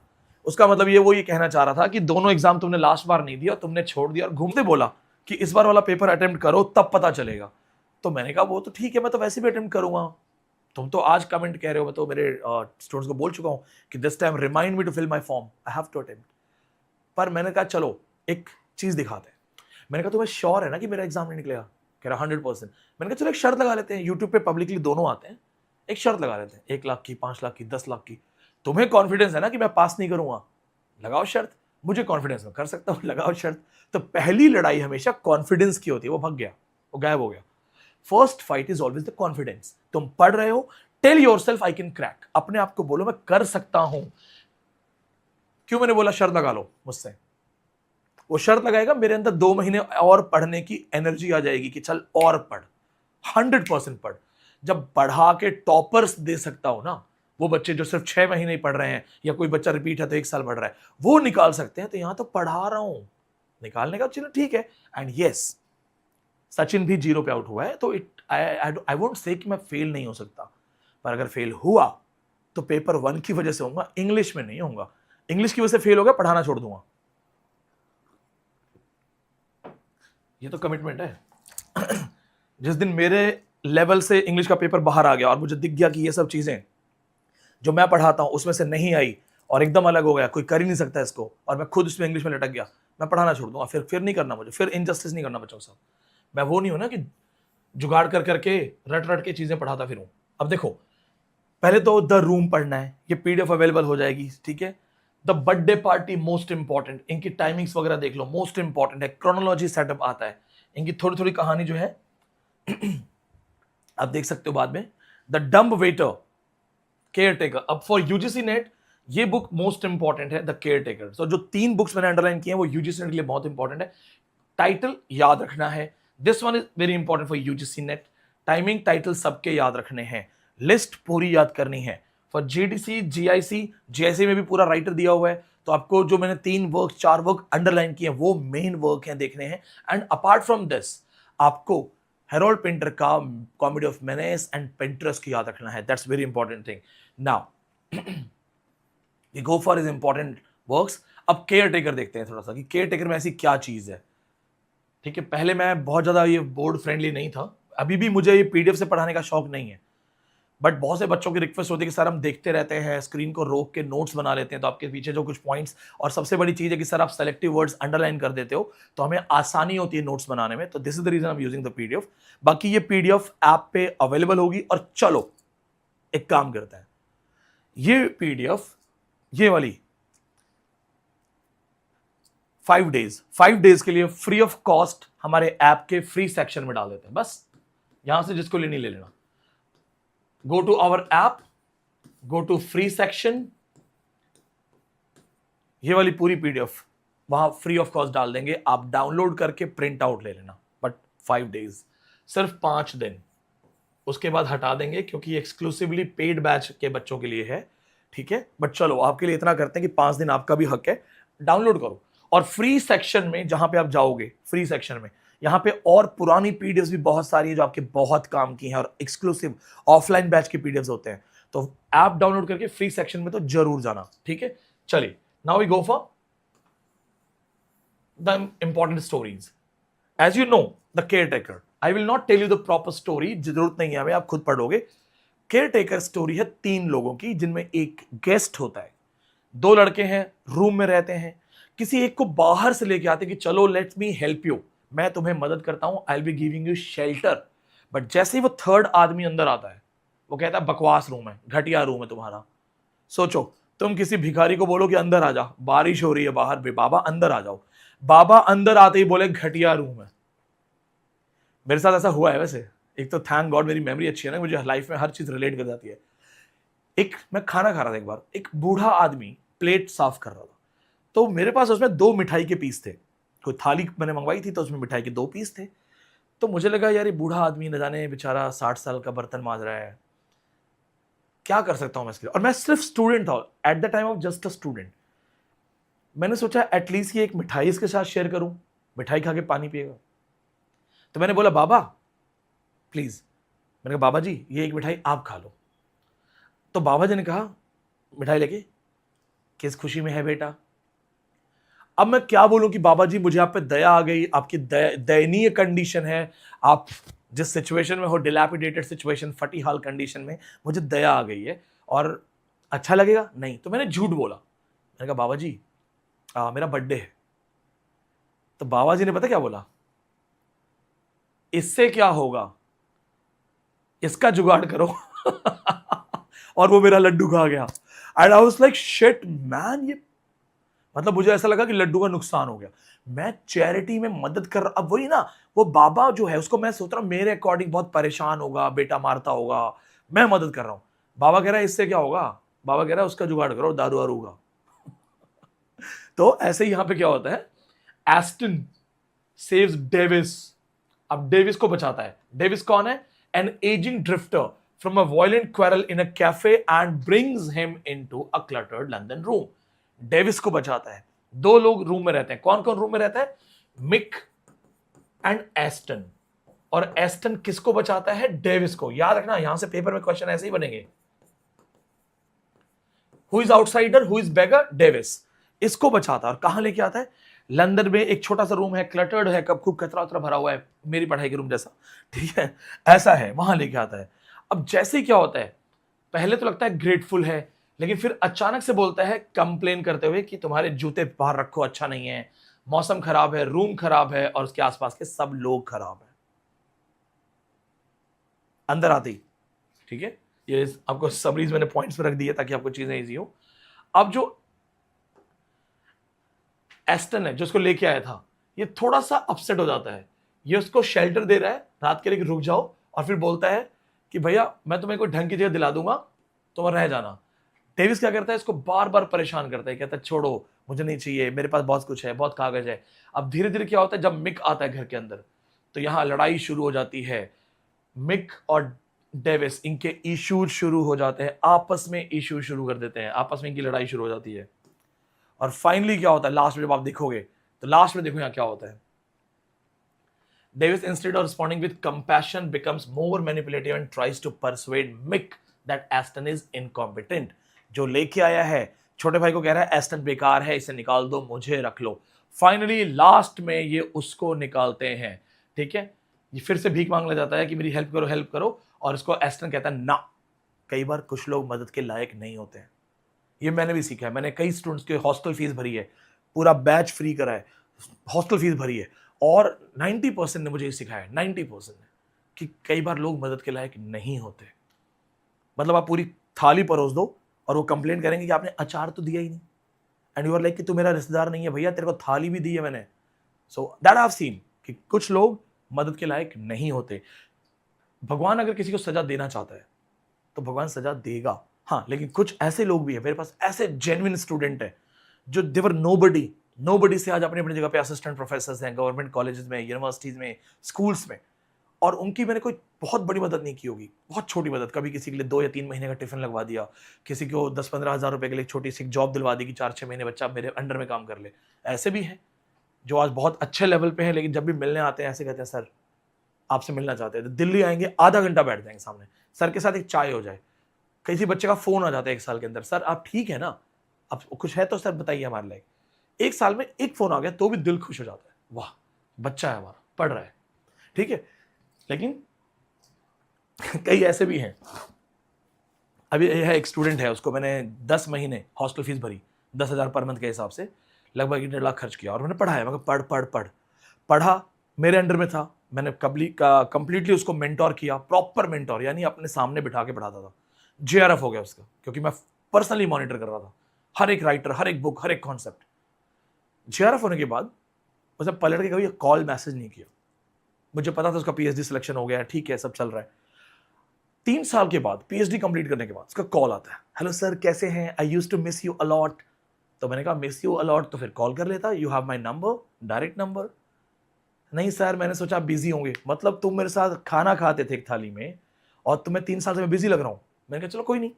उसका मतलब ये कहना चाह रहा था कि दोनों एग्जाम तुमने लास्ट बार नहीं दिया, तुमने छोड़ दिया, और घूमते बोला कि इस बार वाला पेपर अटेम्प्ट करो तब पता चलेगा। तो मैंने कहा वो तो ठीक है, मैं तो वैसे भी अटेम्प्ट करूंगा। तुम तो आज कमेंट कह रहे हो, मैं तो मेरे स्टूडेंट्स को बोल चुका हूं कि this time remind me to fill my form, I have to attempt. पर मैंने कहा चलो एक चीज दिखाते हैं। मैंने कहा तुम्हें श्योर है ना कि मेरा एग्जाम नहीं निकलेगा? कह रहा 100%। मैंने कहा चलो एक शर्त लगा लेते हैं, यूट्यूब पे पब्लिकली दोनों आते हैं, एक शर्त लगा लेते हैं, 1 लाख की, 5 लाख की, 10 लाख की। तुम्हें कॉन्फिडेंस है ना कि मैं पास नहीं करूंगा? लगाओ शर्त। मुझे कॉन्फिडेंस में कर सकता हूं, लगाओ शर्त। तो पहली लड़ाई हमेशा कॉन्फिडेंस की होती है। वो भाग गया, वो गायब हो गया। First fight is always the confidence. तुम पढ़ रहे हो, tell yourself I can crack. अपने आप को बोलो मैं कर सकता हूं। क्यों मैंने बोला शर्त लगा लो मुझसे? वो शर्त लगाएगा, मेरे अंदर 2 महीने और पढ़ने की एनर्जी आ जाएगी कि चल और पढ़, 100% पढ़। जब बढ़ा के टॉपर्स दे सकता हो ना, वो बच्चे जो सिर्फ 6 महीने ही पढ़ रहे हैं, या कोई बच्चा रिपीट है तो 1 साल पढ़ रहा है, वो निकाल सकते हैं। तो यहां तो पढ़ा रहा हूं, निकालने का चलो ठीक है। एंड यस, सचिन भी 0 पे आउट हुआ है, तो आई वोंट से कि मैं फेल नहीं हो सकता, पर अगर फेल हुआ तो पेपर 1 की वजह से होगा, इंग्लिश में नहीं होगा। इंग्लिश की वजह से फेल हो गया, पढ़ाना छोड़ दूंगा। ये तो कमिटमेंट है। जिस दिन मेरे लेवल से इंग्लिश का पेपर बाहर आ गया और मुझे दिख गया कि ये सब चीजें जो मैं पढ़ाता हूं उसमें से नहीं आई और एकदम अलग हो गया, कोई कर ही नहीं सकता इसको, और मैं खुद उसमें इंग्लिश में लटक गया, मैं पढ़ाना छोड़ दूंगा। फिर नहीं करना मुझे, फिर इनजस्टिस नहीं करना बच्चों के साथ। मैं वो नहीं हूं ना कि जुगाड़ कर करके रट रट के चीजें पढ़ाता फिरूं। अब देखो, पहले तो द रूम पढ़ना है, ये पीडीएफ अवेलेबल हो जाएगी, ठीक है। The birthday party most important, इनकी टाइमिंग्स वगैरह देख लो, मोस्ट इंपॉर्टेंट है। क्रोनोलॉजी सेटअप आता है, इनकी थोड़ी थोड़ी कहानी जो है आप देख सकते हो बाद में। The dumb waiter, care taker. अब फॉर यूजीसी नेट ये बुक मोस्ट इंपॉर्टेंट है, द केयर टेकर। तो जो 3 बुक्स मैंने अंडरलाइन किए हैं वो यूजीसी नेट के लिए बहुत इंपॉर्टेंट है। टाइटल याद रखना है, this one is very important for UGC net. Timing, title सबके याद रखने हैं, लिस्ट पूरी याद करनी है। फॉर जीडीसी, जीआईसी में भी पूरा राइटर दिया हुआ है, तो आपको जो मैंने 3 वर्क 4 वर्क अंडरलाइन किए हैं वो मेन वर्क हैं, देखने हैं। एंड अपार्ट फ्रॉम दिस आपको हेरोल्ड पिंटर का comedy of menace and Pinteresque की याद रखना है, that's very important thing. Now we go for his important works. अब केयर टेकर देखते हैं थोड़ा सा कि केयर टेकर में ऐसी क्या चीज है, ठीक है। पहले मैं बहुत ज्यादा ये बोर्ड फ्रेंडली नहीं था, अभी भी मुझे ये पीडीएफ से पढ़ाने का शौक नहीं है, बट बहुत से बच्चों की रिक्वेस्ट होती है कि सर हम देखते रहते हैं, स्क्रीन को रोक के नोट्स बना लेते हैं, तो आपके पीछे जो कुछ पॉइंट्स, और सबसे बड़ी चीज है कि सर आप सेलेक्टिव वर्ड्स अंडरलाइन कर देते हो, तो हमें आसानी होती है नोट्स बनाने में। तो this is the reason I am using the PDF. बाकी ये पीडीएफ ऐप पे अवेलेबल होगी। और चलो एक काम करते हैं, ये पीडीएफ, ये वाली 5 डेज के लिए फ्री ऑफ कॉस्ट हमारे ऐप के फ्री सेक्शन में डाल देते हैं। बस यहां से जिसको लेनी ले लेना। Go to our app, go to free section, ये वाली पूरी पीडीएफ वहां फ्री ऑफ कॉस्ट डाल देंगे, आप डाउनलोड करके प्रिंट आउट ले लेना। बट 5 डेज, सिर्फ 5 दिन, उसके बाद हटा देंगे क्योंकि एक्सक्लूसिवली पेड बैच के बच्चों के लिए है, ठीक है। बट चलो आपके लिए इतना करते हैं कि 5 दिन आपका भी हक है, डाउनलोड करो। और फ्री सेक्शन में जहां पे आप जाओगे, फ्री सेक्शन में यहाँ पे और पुरानी पीडीएफ्स भी बहुत सारी है जो आपके बहुत काम की हैं, और एक्सक्लूसिव ऑफलाइन बैच के पीडीएफ्स होते हैं। तो ऐप डाउनलोड करके फ्री सेक्शन में तो जरूर जाना, ठीक है। चलिए, now we go for the important stories. As you know, the caretaker, I will not tell you the proper story, जरूरत नहीं है हमें, आप खुद पढ़ोगे। केयर टेकर स्टोरी है 3 लोगों की, जिनमें एक गेस्ट होता है। 2 लड़के हैं, रूम में रहते हैं, किसी एक को बाहर से लेके आते कि चलो लेट मी हेल्प यू, मैं तुम्हें मदद करता हूं, I will be giving you shelter. But जैसे ही वो थर्ड आदमी अंदर आता है, वो कहता है बकवास रूम है, घटिया रूम है तुम्हारा। सोचो, तुम किसी भिखारी को बोलो कि अंदर आ जा, बारिश हो रही है बाहर, बाबा अंदर आ जाओ, बाबा अंदर आते ही बोले घटिया रूम है। मेरे साथ ऐसा हुआ है वैसे। एक तो थैंक गॉड मेरी मेमोरी अच्छी है ना, मुझे लाइफ में हर चीज रिलेट कर जाती है। एक मैं खाना खा रहा था, एक बार एक बूढ़ा आदमी प्लेट साफ कर रहा था, तो मेरे पास उसमें 2 मिठाई के पीस थे। कोई थाली मैंने मंगवाई थी तो उसमें मिठाई के 2 पीस थे। तो मुझे लगा यार ये बूढ़ा आदमी न जाने बेचारा 60 साल का बर्तन मांज रहा है, क्या कर सकता हूं मैं इसके लिए। और मैं सिर्फ स्टूडेंट था at the time of, just a student. मैंने सोचा एटलीस्ट ये एक मिठाई इसके साथ शेयर करूं, मिठाई खा के पानी पिएगा। तो मैंने बोला बाबा प्लीज, मैंने कहा बाबा जी ये एक मिठाई आप खा लो। तो बाबा जी ने कहा मिठाई लेके, किस खुशी में है बेटा। अब मैं क्या बोलूं कि बाबा जी मुझे आप पे दया आ गई, आपकी दयनीय कंडीशन है, आप जिस सिचुएशन में हो, डिलैपिडेटेड सिचुएशन, फटी हाल कंडीशन में, मुझे दया आ गई है और अच्छा लगेगा नहीं। तो मैंने झूठ बोला, मैंने कहा बाबा जी मेरा बर्थडे है। तो बाबा जी ने पता क्या बोला, इससे क्या होगा, इसका जुगाड़ करो। और वो मेरा लड्डू खा गया। And I was like shit man, ये मतलब मुझे ऐसा लगा कि लड्डू का नुकसान हो गया। मैं चैरिटी में मदद कर रहा, अब वही ना, वो बाबा जो है उसको मैं सोच रहा हूं मेरे अकॉर्डिंग बहुत परेशान होगा, बेटा मारता होगा, मैं मदद कर रहा हूं। बाबा कह रहा है इससे क्या होगा, बाबा कह रहा है उसका जुगाड़ करो, दारू वारू का। तो ऐसे ही यहां पे क्या होता है, एस्टन सेव्स डेविस। अब डेविस को बचाता है। डेविस कौन है, an aging drifter from a violent quarrel in a cafe and brings him into a cluttered London room. Davies को बचाता है। 2 लोग रूम में रहते हैं। कौन कौन रूम में रहता है, मिक एंड एस्टन। और एस्टन किसको बचाता है, डेविस को। याद रखना यहां से पेपर में क्वेश्चन ऐसे ही बनेंगे। Who is outsider, who is beggar, Davis इसको बचाता है। और कहां लेके आता है, लंदन में एक छोटा सा रूम है, क्लटर्ड है, कब खूब कचरा उतरा भरा हुआ है, मेरी पढ़ाई के रूम जैसा, ठीक है, ऐसा है, वहां लेके आता है। अब जैसे ही क्या होता है, पहले तो लगता है ग्रेटफुल है, लेकिन फिर अचानक से बोलता है कंप्लेन करते हुए कि तुम्हारे जूते बाहर रखो, अच्छा नहीं है, मौसम खराब है, रूम खराब है और उसके आसपास के सब लोग खराब है। अंदर आते ही, ठीक है, ये आपको समरीज मैंने पॉइंट्स में रख दिए ताकि आपको चीजें इजी हो। अब जो एस्टन है जो उसको लेके आया था, ये थोड़ा सा अपसेट हो जाता है। ये उसको शेल्टर दे रहा है रात के लिए कि रुक जाओ, और फिर बोलता है कि भैया मैं तुम्हें कोई ढंग की जगह दिला दूंगा, तुम रह जाना। डेविस क्या करता है, इसको बार बार परेशान करता है, कहता है छोड़ो मुझे नहीं चाहिए, मेरे पास बहुत कुछ है, बहुत कागज है। अब धीरे धीरे क्या होता है, जब मिक आता है घर के अंदर, तो यहां लड़ाई शुरू हो जाती है। मिक और डेविस, इनके इश्यूज शुरू हो जाते हैं, आपस में इश्यू शुरू कर देते हैं, आपस में इनकी लड़ाई शुरू हो जाती है। और फाइनली क्या होता है लास्ट में, जब आप देखोगे तो लास्ट में देखो यहां क्या होता है। Davies instead of responding with compassion becomes more manipulative and tries to persuade Mick that Aston is incompetent. जो लेके आया है छोटे भाई को कह रहा है एस्टन बेकार है, इसे निकाल दो, मुझे रख लो। फाइनली लास्ट में ये उसको निकालते हैं, ठीक है। ये फिर से भीख मांगने जाता है कि मेरी हेल्प करो, हेल्प करो, और इसको एस्टन कहता है ना। कई बार कुछ लोग मदद के लायक नहीं होते हैं, ये मैंने भी सीखा है। मैंने कई स्टूडेंट्स के हॉस्टल फीस भरी है, पूरा बैच फ्री करा है, हॉस्टल फीस भरी है, और 90% ने मुझे ये सिखाया है, 90% ने, कि कई बार लोग मदद के लायक नहीं होते। मतलब आप पूरी थाली परोस दो और वो कंप्लेन करेंगे कि आपने अचार तो दिया ही नहीं, एंड यू आर लाइक कि तू मेरा रिश्तेदार नहीं है भैया, तेरे को थाली भी दी है मैंने। So that I have seen कि कुछ लोग मदद के लायक नहीं होते। भगवान अगर किसी को सजा देना चाहता है तो भगवान सजा देगा, हाँ, लेकिन कुछ ऐसे लोग भी है, मेरे पास ऐसे जेन्युइन स्टूडेंट है जो देवर नोबडी से आज अपनी अपनी जगह पे असिस्टेंट प्रोफेसर हैं, गवर्नमेंट कॉलेजेस में, यूनिवर्सिटीज में, स्कूल्स में, और उनकी मैंने कोई बहुत बड़ी मदद नहीं की होगी, बहुत छोटी मदद, कभी किसी के लिए 2 या 3 महीने का टिफिन लगवा दिया, किसी को 10-15 हज़ार रुपए के लिए छोटी सी जॉब दिलवा दी कि 4-6 महीने बच्चा मेरे अंडर में काम कर ले। ऐसे भी हैं जो आज बहुत अच्छे लेवल पे हैं, लेकिन जब भी मिलने आते हैं ऐसे कहते हैं सर आपसे मिलना चाहते हैं, तो दिल्ली आएंगे, आधा घंटा बैठ जाएंगे सामने, सर के साथ एक चाय हो जाए। किसी बच्चे का फोन आ जाता है 1 साल के अंदर, सर आप ठीक है ना, आप कुछ है तो सर बताइए हमारे लिए। 1 साल में एक फोन आ गया तो भी दिल खुश हो जाता है, वाह बच्चा है हमारा, पढ़ रहा है, ठीक है। लेकिन कई ऐसे भी हैं, अभी यह एक स्टूडेंट है, उसको मैंने 10 महीने हॉस्टल फीस भरी, 10,000 पर मंथ के हिसाब से, लगभग 1.5 लाख खर्च किया और मैंने पढ़ाया। मैं पढ़ पढ़ पढ़ पढ़ा, मेरे अंडर में था, मैंने कंप्लीटली उसको मेंटोर किया, प्रॉपर मेंटोर, यानी अपने सामने बिठा के पढ़ाता था। जेआरएफ हो गया उसका, क्योंकि मैं पर्सनली मॉनिटर कर रहा था हर एक राइटर, हर एक बुक, हर एक कॉन्सेप्ट। जेआरएफ होने के बाद उसने पलट के कभी कॉल मैसेज नहीं किया। मुझे पता था उसका पीएचडी सिलेक्शन हो गया, ठीक है, सब चल रहा है। 3 साल के बाद, पीएचडी कंप्लीट करने के बाद उसका कॉल आता है, हेलो सर कैसे हैं, I used to miss you a lot. तो मैंने कहा मिस यू अलॉट तो फिर कॉल कर लेता, you have my number, direct number. नहीं सर, मैंने सोचा आप बिजी होंगे। मतलब तुम मेरे साथ खाना खाते थे एक थाली में और तुम्हें 3 साल से मैं बिजी लग रहा हूँ। मैंने कहा चलो कोई नहीं,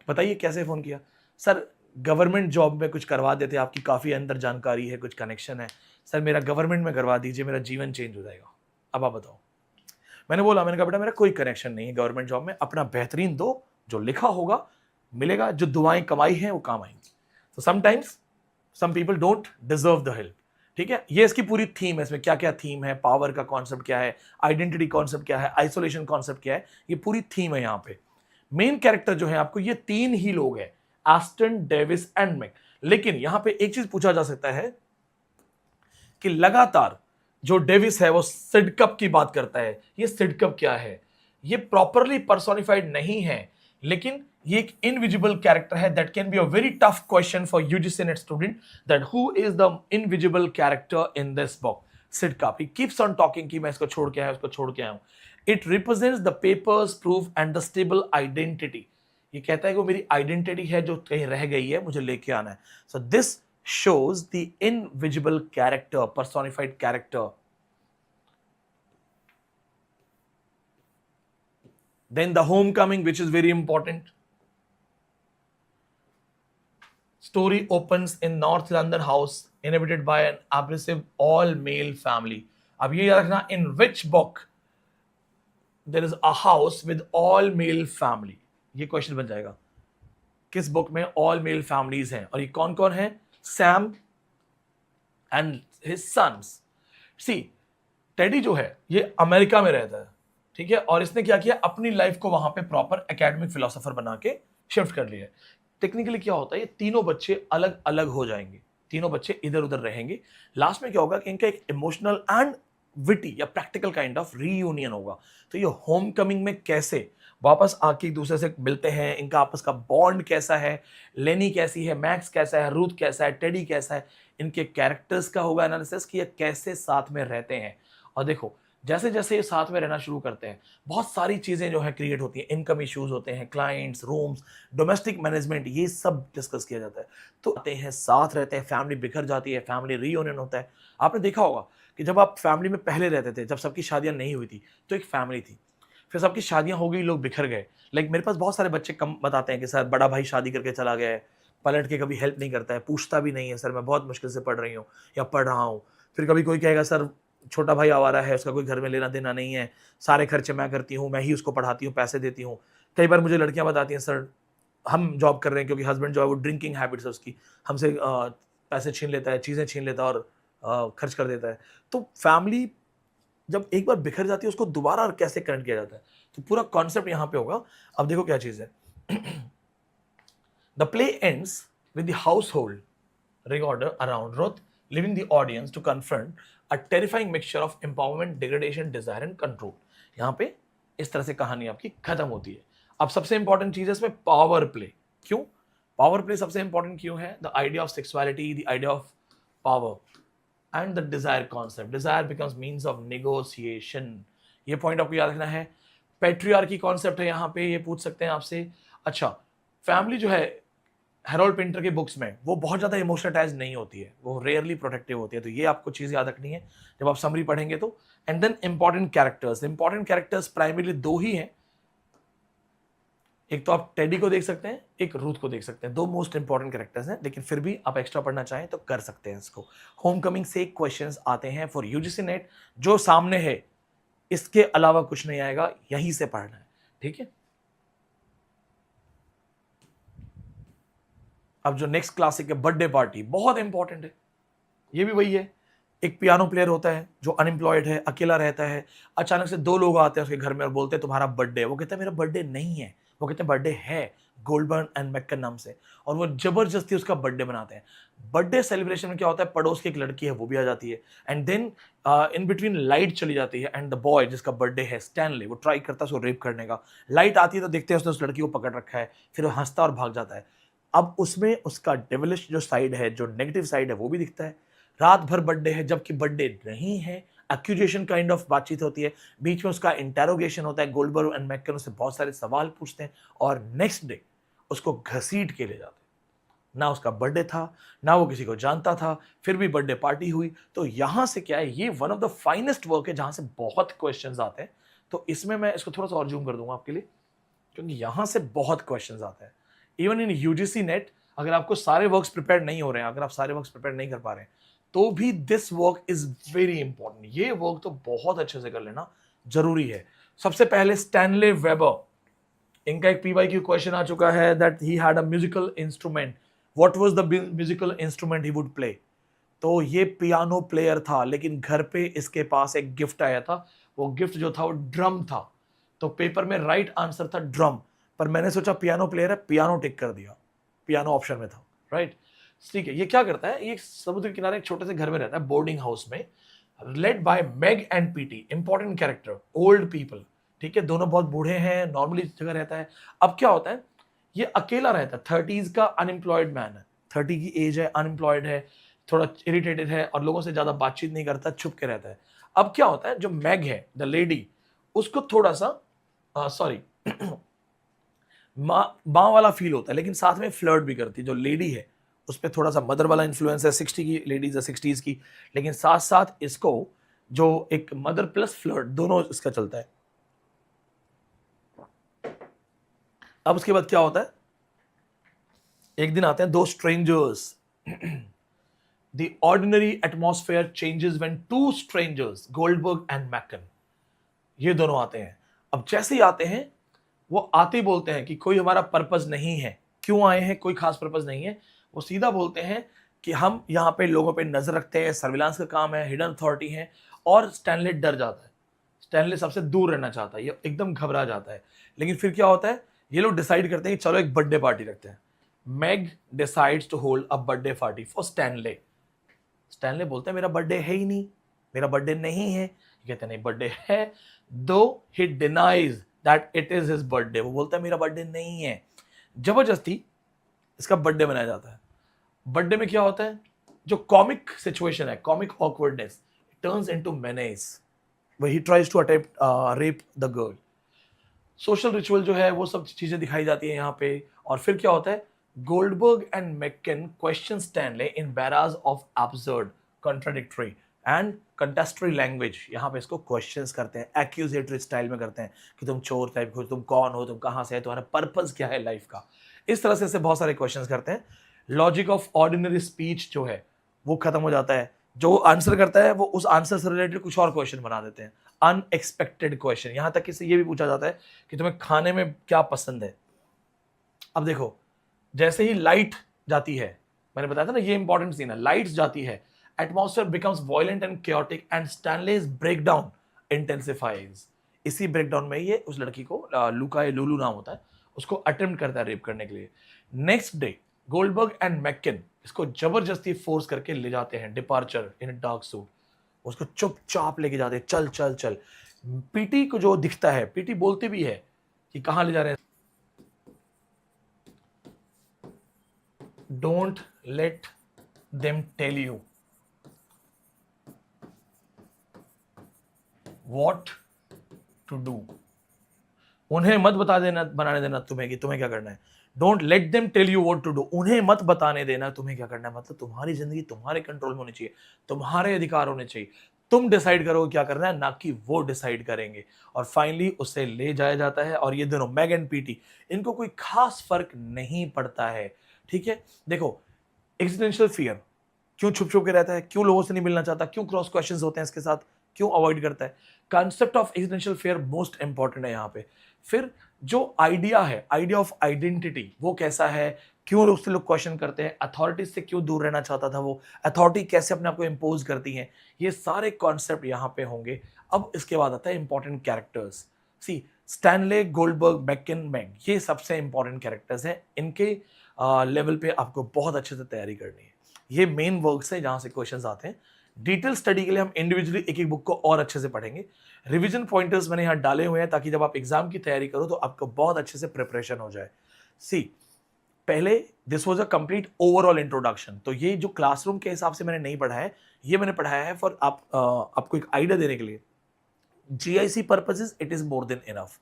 बताइए कैसे फ़ोन किया। सर गवर्नमेंट जॉब में कुछ करवा देते, आपकी काफ़ी अंदर जानकारी है, कुछ कनेक्शन है, सर मेरा गवर्नमेंट में करवा दीजिए, मेरा जीवन चेंज हो जाएगा। अब आप बताओ। मैंने कहा बेटा मेरा कोई कनेक्शन नहीं है गवर्नमेंट जॉब में, अपना बेहतरीन दो, जो लिखा होगा मिलेगा, जो दुआएं कमाई हैं वो काम आएंगी। तो sometimes some people don't deserve the help. ठीक है, ये इसकी पूरी थीम है। इसमें क्या क्या थीम है, पावर का कॉन्सेप्ट क्या है, आइडेंटिटी कॉन्सेप्ट क्या है, आइसोलेशन कॉन्सेप्ट क्या है, ये पूरी थीम है। यहाँ पे मेन कैरेक्टर जो है आपको ये 3 ही लोग हैं, एस्टन, डेविस एंड मैक। लेकिन यहां पे एक चीज पूछा जा सकता है कि लगातार जो डेविस है वो सिडकप की बात करता है। ये सिडकप क्या है? ये प्रॉपरली पर्सोनिफाइड नहीं है, लेकिन ये एक इनविजिबल कैरेक्टर है। That can be a very tough question for UGC NET student, that who is the invisible character in this book. Sidcup, he keeps on talking कि मैं इसको छोड़ के आया, उसको छोड़ के आया हूं। It represents the papers, proof and the stable identity. ये कहता है कि वो मेरी आइडेंटिटी है जो कहीं रह गई है, मुझे लेके आना है। So this shows the invisible character, personified character. Then the homecoming, which is very important. Story opens in North London house inhabited by an abusive all-male family. अब ये याद रखना, in which book there is a house with all-male family? ये question बन जाएगा, किस book में all mail families हैं और ये कौन कौन है? Sam and his sons. See, Teddy जो है ये अमेरिका में रहता है, ठीक है, और इसने क्या किया, अपनी लाइफ को वहां पे प्रॉपर एकेडमिक फिलोसोफर बना के शिफ्ट कर लिया है। टेक्निकली क्या होता है, ये तीनों बच्चे अलग अलग हो जाएंगे, तीनों बच्चे इधर उधर रहेंगे। लास्ट में क्या होगा कि इनका एक इमोशनल एंड विटी या प्रैक्टिकल काइंड ऑफ रीयूनियन होगा। तो ये होम कमिंग में कैसे वापस आके एक दूसरे से मिलते हैं, इनका आपस का बॉन्ड कैसा है, लेनी कैसी है, मैक्स कैसा है, रूथ कैसा है, टेडी कैसा है, इनके कैरेक्टर्स का होगा एनालिसिस कि ये कैसे साथ में रहते हैं। और देखो जैसे जैसे ये साथ में रहना शुरू करते हैं, बहुत सारी चीजें जो है क्रिएट होती हैं, इनकम इश्यूज होते हैं, क्लाइंट्स, रूम्स, डोमेस्टिक मैनेजमेंट, ये सब डिस्कस किया जाता है। तो आते हैं, साथ रहते हैं, फैमिली बिखर जाती है, फैमिली रीयूनियन होता है। आपने देखा होगा कि जब आप फैमिली में पहले रहते थे, जब सबकी शादियां नहीं हुई थी तो एक फैमिली थी, फिर सबकी शादियां हो गई, लोग बिखर गए। लाइक मेरे पास बहुत सारे बच्चे कम बताते हैं कि सर बड़ा भाई शादी करके चला गया है, पलट के कभी हेल्प नहीं करता है, पूछता भी नहीं है, सर मैं बहुत मुश्किल से पढ़ रही हूँ या पढ़ रहा हूँ। फिर कभी कोई कहेगा सर छोटा भाई आवारा है, उसका कोई घर में लेना देना नहीं है, सारे खर्चे मैं करती हूँ, मैं ही उसको पढ़ाती हूँ, पैसे देती हूँ। कई बार मुझे लड़कियां बताती हैं सर हम जॉब कर रहे हैं क्योंकि हस्बैंड जो है वो ड्रिंकिंग हैबिट्स है उसकी, हमसे पैसे छीन लेता है, चीज़ें छीन लेता है और खर्च कर देता है। तो फैमिली जब एक बार बिखर जाती है उसको दोबारा कैसे कनेक्ट किया जाता है, तो पूरा कॉन्सेप्ट यहाँ पे होगा। अब देखो क्या चीज़ है। The play ends with the household reorder around Ruth, leaving the audience to confront a terrifying mixture of empowerment, degradation, desire and control. यहाँ पे इस तरह से कहानी आपकी खत्म होती है। अब सबसे इंपॉर्टेंट चीज है इसमें पावर प्ले। क्यों पावर प्ले सबसे इंपॉर्टेंट क्यों है? The idea of sexuality, the idea of power and the desire concept. Desire becomes means of negotiation. ये पॉइंट आपको याद रखना है। पैट्रियार्की कॉन्सेप्ट है यहाँ पे, ये पूछ सकते हैं आपसे। अच्छा, फैमिली जो है हेरोल्ड पिंटर के बुक्स में वो बहुत ज़्यादा इमोशनल अटैच नहीं होती है, वो रेयरली प्रोटेक्टिव होती है। तो ये आपको चीज़ याद रखनी है जब आप समरी पढ़ेंगे तो। And then important characters primarily 2 ही हैं। एक तो आप टेडी को देख सकते हैं, एक रूथ को देख सकते हैं। 2 मोस्ट इंपॉर्टेंट कैरेक्टर्स हैं, लेकिन फिर भी आप एक्स्ट्रा पढ़ना चाहें तो कर सकते हैं इसको। होम कमिंग से क्वेश्चंस आते हैं फॉर यूजीसी नेट, जो सामने है इसके अलावा कुछ नहीं आएगा, यहीं से पढ़ना है, ठीक है। अब जो नेक्स्ट क्लासिक है बर्थडे पार्टी, बहुत इंपॉर्टेंट है। ये भी वही है, एक पियानो प्लेयर होता है जो अनएम्प्लॉयड है, अकेला रहता है। अचानक से 2 लोग आते हैं उसके घर में और बोलते हैं तुम्हारा बर्थडे है। वो कहता है मेरा बर्थडे नहीं है, वो कहते हैं बर्थडे है गोल्डबर्न एंड मैकन नाम से, और वो जबरदस्ती उसका बर्थडे बनाते हैं। बर्थडे सेलिब्रेशन में क्या होता है, पड़ोस की एक लड़की है वो भी आ जाती है, and then in between light चली जाती है, एंड द बॉय जिसका बर्थडे है स्टैनली, वो ट्राई करता है उसको रेप करने का। लाइट आती है तो देखते हैं उसने उस लड़की को पकड़ रखा है, फिर वो हंसता और भाग जाता है। अब उसमें उसका डेविलिश जो साइड है, जो नेगेटिव साइड है, वो भी दिखता है। रात भर बर्थडे है जबकि बर्थडे नहीं है, एक्यूजेशन काइंड ऑफ बातचीत होती है, बीच में उसका इंटेरोगेशन होता है, गोल्डबर्ग एंड मैकन उससे बहुत सारे सवाल पूछते हैं, और नेक्स्ट डे उसको घसीट के ले जाते हैं। ना उसका बर्थडे था, ना वो किसी को जानता था, फिर भी बर्थडे पार्टी हुई। तो यहां से क्या है, ये one of the finest work है जहां से बहुत क्वेश्चंस आते हैं। तो इसमें मैं इसको थोड़ा सा और जूम कर दूंगा आपके लिए, क्योंकि यहां से बहुत क्वेश्चंस आते हैं। इवन इन यूजीसी नेट, अगर आपको सारे वर्क्स प्रिपेयर नहीं हो रहे हैं, अगर आप सारे वर्क्स प्रिपेयर नहीं कर पा रहे हैं, तो भी this work is very important. ये वर्क तो बहुत अच्छे से कर लेना जरूरी है। सबसे पहले स्टैनले वेबर, इनका एक पीवाईक्यू क्वेश्चन आ चुका है that he had a musical instrument, what was the musical instrument he would play. तो ये पियानो प्लेयर था, लेकिन घर पे इसके पास एक गिफ्ट आया था, वो गिफ्ट जो था वो ड्रम था। तो पेपर में राइट आंसर था ड्रम, पर मैंने सोचा पियानो प्लेयर है, पियानो टिक कर दिया, पियानो ऑप्शन में था, राइट। ठीक है, ये क्या करता है, ये समुद्र के किनारे एक छोटे से घर में रहता है, बोर्डिंग हाउस में, led by Meg and PT, important character, old people. ठीक है, दोनों बहुत बूढ़े हैं, नॉर्मली जगह रहता है। अब क्या होता है, ये अकेला रहता है, 30s का अनएम्प्लॉयड मैन है, 30 की एज है, अनएम्प्लॉयड है, थोड़ा इरिटेटेड है, और लोगों से ज्यादा बातचीत नहीं करता, छुप के रहता है। अब क्या होता है, जो मैग है द लेडी, उसको थोड़ा सा सॉरी माँ वाला फील होता है, लेकिन साथ में फ्लर्ट भी करती है। जो लेडी है उस पर थोड़ा सा मदर वाला इन्फ्लुएंस है, 60 की लेडीज है, 60s की, लेकिन साथ साथ इसको जो एक मदर प्लस फ्लर्ट दोनों इसका चलता है। अब उसके बाद क्या होता है, एक दिन आते हैं दो strangers. The ordinary atmosphere changes when two strangers, Goldberg and McCann, ये दोनों आते हैं। अब जैसे ही आते हैं, वो आते ही बोलते हैं कि कोई हमारा पर्पस नहीं है, क्यों आए हैं, कोई खास पर्पस नहीं है। वो सीधा बोलते हैं कि हम यहाँ पे लोगों पे नजर रखते हैं, सर्विलांस का काम है, हिडन अथॉरिटी है। और स्टैनले डर जाता है, स्टैनले सबसे दूर रहना चाहता है, ये एकदम घबरा जाता है। लेकिन फिर क्या होता है, ये लोग डिसाइड करते हैं कि चलो एक बर्थडे पार्टी रखते हैं। Meg decides to hold a birthday party for Stanley. Stanley बोलते हैं मेरा बर्थडे है ही नहीं, मेरा बर्थडे नहीं है। ये कहते हैं नहीं बर्थडे है, though he denies that it is his birthday. वो बोलता है मेरा बर्थडे नहीं है। जबरदस्ती इसका बर्थडे मनाया जाता है। बर्थडे में क्या होता है, जो कॉमिक सिचुएशन है, comic awkwardness turns into menace, he tries to attempt rape the girl. Social ritual जो है वो सब चीजें दिखाई जाती है यहाँ पे। और फिर क्या होता है, Goldberg and McCann question Stanley in barrage of absurd, contradictory and contestatory language. यहाँ पे इसको क्वेश्चंस करते हैं, एक्यूजेटरी स्टाइल में करते हैं कि तुम चोर टाइप हो, तुम कौन हो, तुम कहाँ से है, तुम्हारा पर्पस क्या है लाइफ का। इस तरह से बहुत सारे क्वेश्चंस करते हैं। लॉजिक ऑफ ऑर्डिनरी स्पीच जो है वो खत्म हो जाता है। जो आंसर करता है वो उस आंसर से रिलेटेड कुछ और क्वेश्चन बना देते हैं, अनएक्सपेक्टेड क्वेश्चन। यहां तक कि इससे ये भी पूछा जाता है कि तुम्हें खाने में क्या पसंद है। अब देखो, जैसे ही लाइट जाती है, मैंने बताया था ना ये इंपॉर्टेंट सीन है, लाइट्स जाती है, atmosphere becomes violent and chaotic and Stanley's breakdown intensifies. इसी ब्रेकडाउन में ये उस लड़की को, लुका या लुलू नाम होता है, उसको अटेम्प्ट करता है रेप करने के लिए। Next day Goldberg and McKeon इसको जबरदस्ती फोर्स करके ले जाते हैं डिपार्चर इन डार्क सूट। उसको चुपचाप लेके जाते हैं, चल चल चल। पीटी को जो दिखता है, पीटी बोलती भी है कि कहां ले जा रहे हैं, don't let them tell you what to do. उन्हें मत बनाने देना तुम्हें कि तुम्हें क्या करना है। Don't let them tell you what to do, उन्हें मत बताने देना तुम्हें क्या करना है। मतलब तुम्हारी जिंदगी तुम्हारे कंट्रोल में होनी चाहिए, तुम्हारे अधिकार होने चाहिए, तुम डिसाइड करो क्या करना है, ना कि वो डिसाइड करेंगे। और फाइनली उसे ले जाया जाता है। और ये दोनों मैग एंड पीटी, इनको कोई खास फर्क नहीं पड़ता है। ठीक है, देखो एग्जिस्टेंशियल फियर क्यों छुप छुप के रहता है, क्यों लोगों से नहीं मिलना चाहता, क्यों क्रॉस क्वेश्चंस होते हैं इसके साथ, क्यों अवॉइड करता है। Concept of existential fear most important है यहाँ पे। फिर जो आइडिया है, आइडिया ऑफ आइडेंटिटी, वो कैसा है, क्यों उससे लोग क्वेश्चन करते हैं, अथॉरिटी से क्यों दूर रहना चाहता था वो, अथॉरिटी कैसे अपने आप को इम्पोज करती है, ये सारे कॉन्सेप्ट यहाँ पे होंगे। अब इसके बाद आता है इंपॉर्टेंट कैरेक्टर्स। सी स्टैनले, गोल्डबर्ग, मैकिन, ये सबसे इंपॉर्टेंट कैरेक्टर्स हैं। इनके लेवल पे आपको बहुत अच्छे से तैयारी करनी है। ये मेन वर्क्स है जहां से क्वेश्चंस आते हैं। डिटेल स्टडी के लिए हम इंडिविजुअली एक एक बुक को और अच्छे से पढ़ेंगे। रिवीजन पॉइंटर्स मैंने यहाँ डाले हुए हैं ताकि जब आप एग्जाम की तैयारी करो तो आपको बहुत अच्छे से प्रिपरेशन हो जाए। सी पहले this was a complete overall introduction. तो ये जो क्लासरूम के हिसाब से मैंने नहीं पढ़ा है, ये मैंने पढ़ाया है फॉर आपको एक आइडिया देने के लिए। GIC purposes it is more than enough.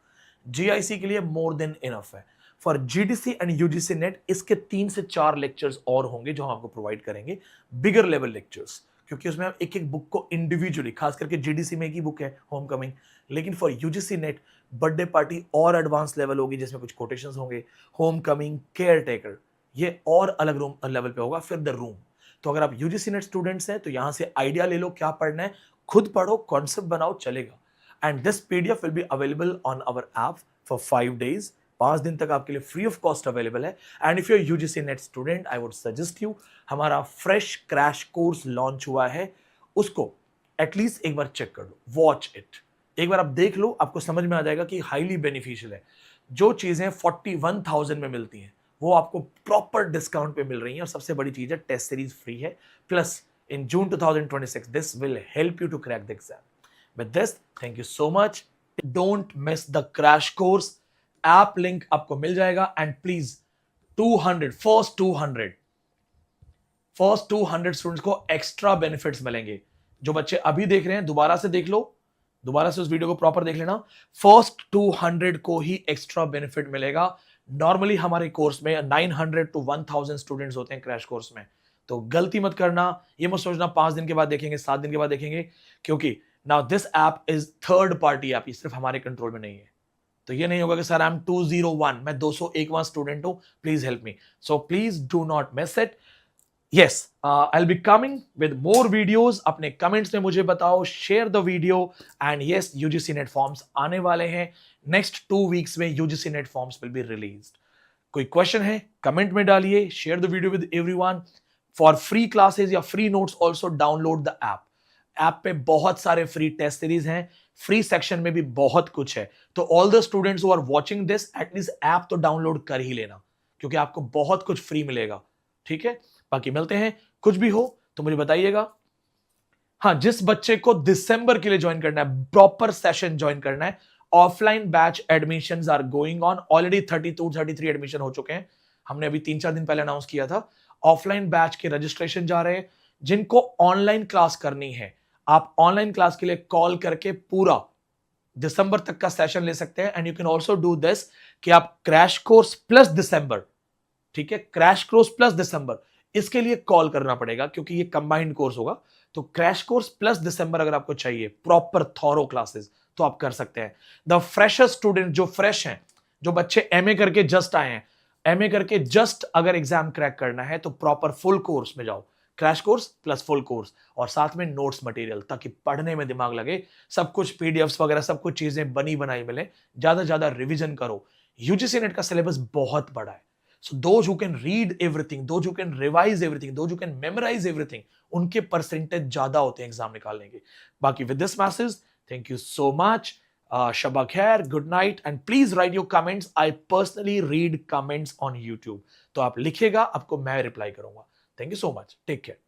GIC के लिए मोर देन इनफ है। For GDC and UGC net इसके 3 से 4 लेक्चर्स और होंगे जो हम आपको प्रोवाइड करेंगे, बिगर लेवल लेक्चर्स, क्योंकि उसमें हम एक एक बुक को इंडिविजुअली, खास करके GDC में एक ही बुक है होम कमिंग, लेकिन for UGC net birthday party और एडवांस लेवल होगी जिसमें कुछ कोटेशंस होंगे, होम कमिंग, केयर टेकर, ये और अलग रूम लेवल पे होगा। फिर द रूम। तो अगर आप UGC नेट स्टूडेंट्स हैं तो यहां से आइडिया ले लो क्या पढ़ना है, खुद पढ़ो, कॉन्सेप्ट बनाओ, चलेगा। And this PDF will be available on our app for 5 days। 5 दिन तक आपके लिए फ्री ऑफ कॉस्ट अवेलेबल है। And if you are UGC NET student, I would suggest you, हमारा फ्रेश क्रैश कोर्स लॉन्च हुआ है, उसको एटलीस्ट एक बार चेक कर लो, वॉच इट, एक बार आप देख लो, आपको समझ में आ जाएगा कि हाईली बेनिफिशियल है। जो चीजें 41,000 में मिलती हैं वो आपको प्रॉपर डिस्काउंट पे मिल रही हैं। और सबसे बड़ी चीज है, टेस्ट सीरीज फ्री है। Plus in June 2026 this will help you to crack the exam. With this, thank you so much. Don't miss the crash course. App link आपको मिल जाएगा. And please, first 200 स्टूडेंट्स को extra benefits मिलेंगे. जो बच्चे अभी देख रहे हैं दोबारा से देख लो, दोबारा से उस वीडियो को प्रॉपर देख लेना. फर्स्ट 200 को ही एक्स्ट्रा बेनिफिट मिलेगा. नॉर्मली हमारे कोर्स में 900 to 1000 स्टूडेंट्स होते हैं क्रैश कोर्स में. तो गलती मत करना, ये मत सोचना 5 दिन के बाद देखेंगे, 7 दिन के बाद देखेंगे, क्योंकि now this app is third party app, ये सिर्फ हमारे कंट्रोल में नहीं है. तो ये नहीं होगा कि सर आई एम 201, मैं 201वां स्टूडेंट हूं, please help me. So please do not miss it. Yes, I'll be coming with more videos. अपने कमेंट्स में मुझे बताओ, share the video. And yes, UGC NET forms आने वाले हैं. नेक्स्ट 2 weeks में UGC NET forms will be released. कोई question है कमेंट में डालिए. Share the video with everyone. For free classes या free notes also download the app. App पे बहुत सारे फ्री टेस्ट सीरीज हैं, फ्री सेक्शन में भी बहुत कुछ है. तो all the students who are watching this, at least app तो डाउनलोड कर ही लेना, क्योंकि आपको बहुत कुछ फ्री मिलेगा. ठीक है, बाकी मिलते हैं. कुछ भी हो तो मुझे बताइएगा. हाँ, जिस बच्चे को दिसंबर के लिए ज्वाइन करना है, प्रॉपर सेशन ज्वाइन करना है, offline batch admissions are going on. Already 32-33 admission हो चुके हैं. हमने अभी 3-4 दिन पहले अनाउंस किया था. ऑफलाइन बैच के रजिस्ट्रेशन जा रहे हैं. जिनको ऑनलाइन क्लास करनी है, आप ऑनलाइन क्लास के लिए कॉल करके पूरा दिसंबर तक का सेशन ले सकते हैं. And you can also do this कि आप क्रैश कोर्स प्लस दिसंबर, ठीक है, क्रैश कोर्स प्लस दिसंबर, इसके लिए कॉल करना पड़ेगा क्योंकि ये कंबाइंड कोर्स होगा. तो क्रैश कोर्स प्लस दिसंबर अगर आपको चाहिए प्रॉपर थॉरो क्लासेस, तो आप कर सकते हैं. द फ्रेशर स्टूडेंट, जो फ्रेश हैं, जो बच्चे एमए करके जस्ट आए हैं, एमए करके जस्ट अगर एग्जाम क्रैक करना है तो प्रॉपर फुल कोर्स में जाओ. Crash course plus full course, और साथ में नोट्स मटेरियल, ताकि पढ़ने में दिमाग लगे. सब कुछ पीडीएफ्स वगैरह सब कुछ चीजें बनी बनाई मिले. ज्यादा से ज्यादा रिवीजन करो. यूजीसी नेट का सिलेबस बहुत बड़ा है. So those who can read everything, those who can revise everything, those who can memorize everything, उनके परसेंटेज ज्यादा होते हैं एग्जाम निकालने के. बाकी with this message, thank you so much. Shaba khair, good night, and please write your comments. I personally read comments on YouTube. तो आप लिखेगा, आपको मैं रिप्लाई करूंगा. Thank you so much. Take care.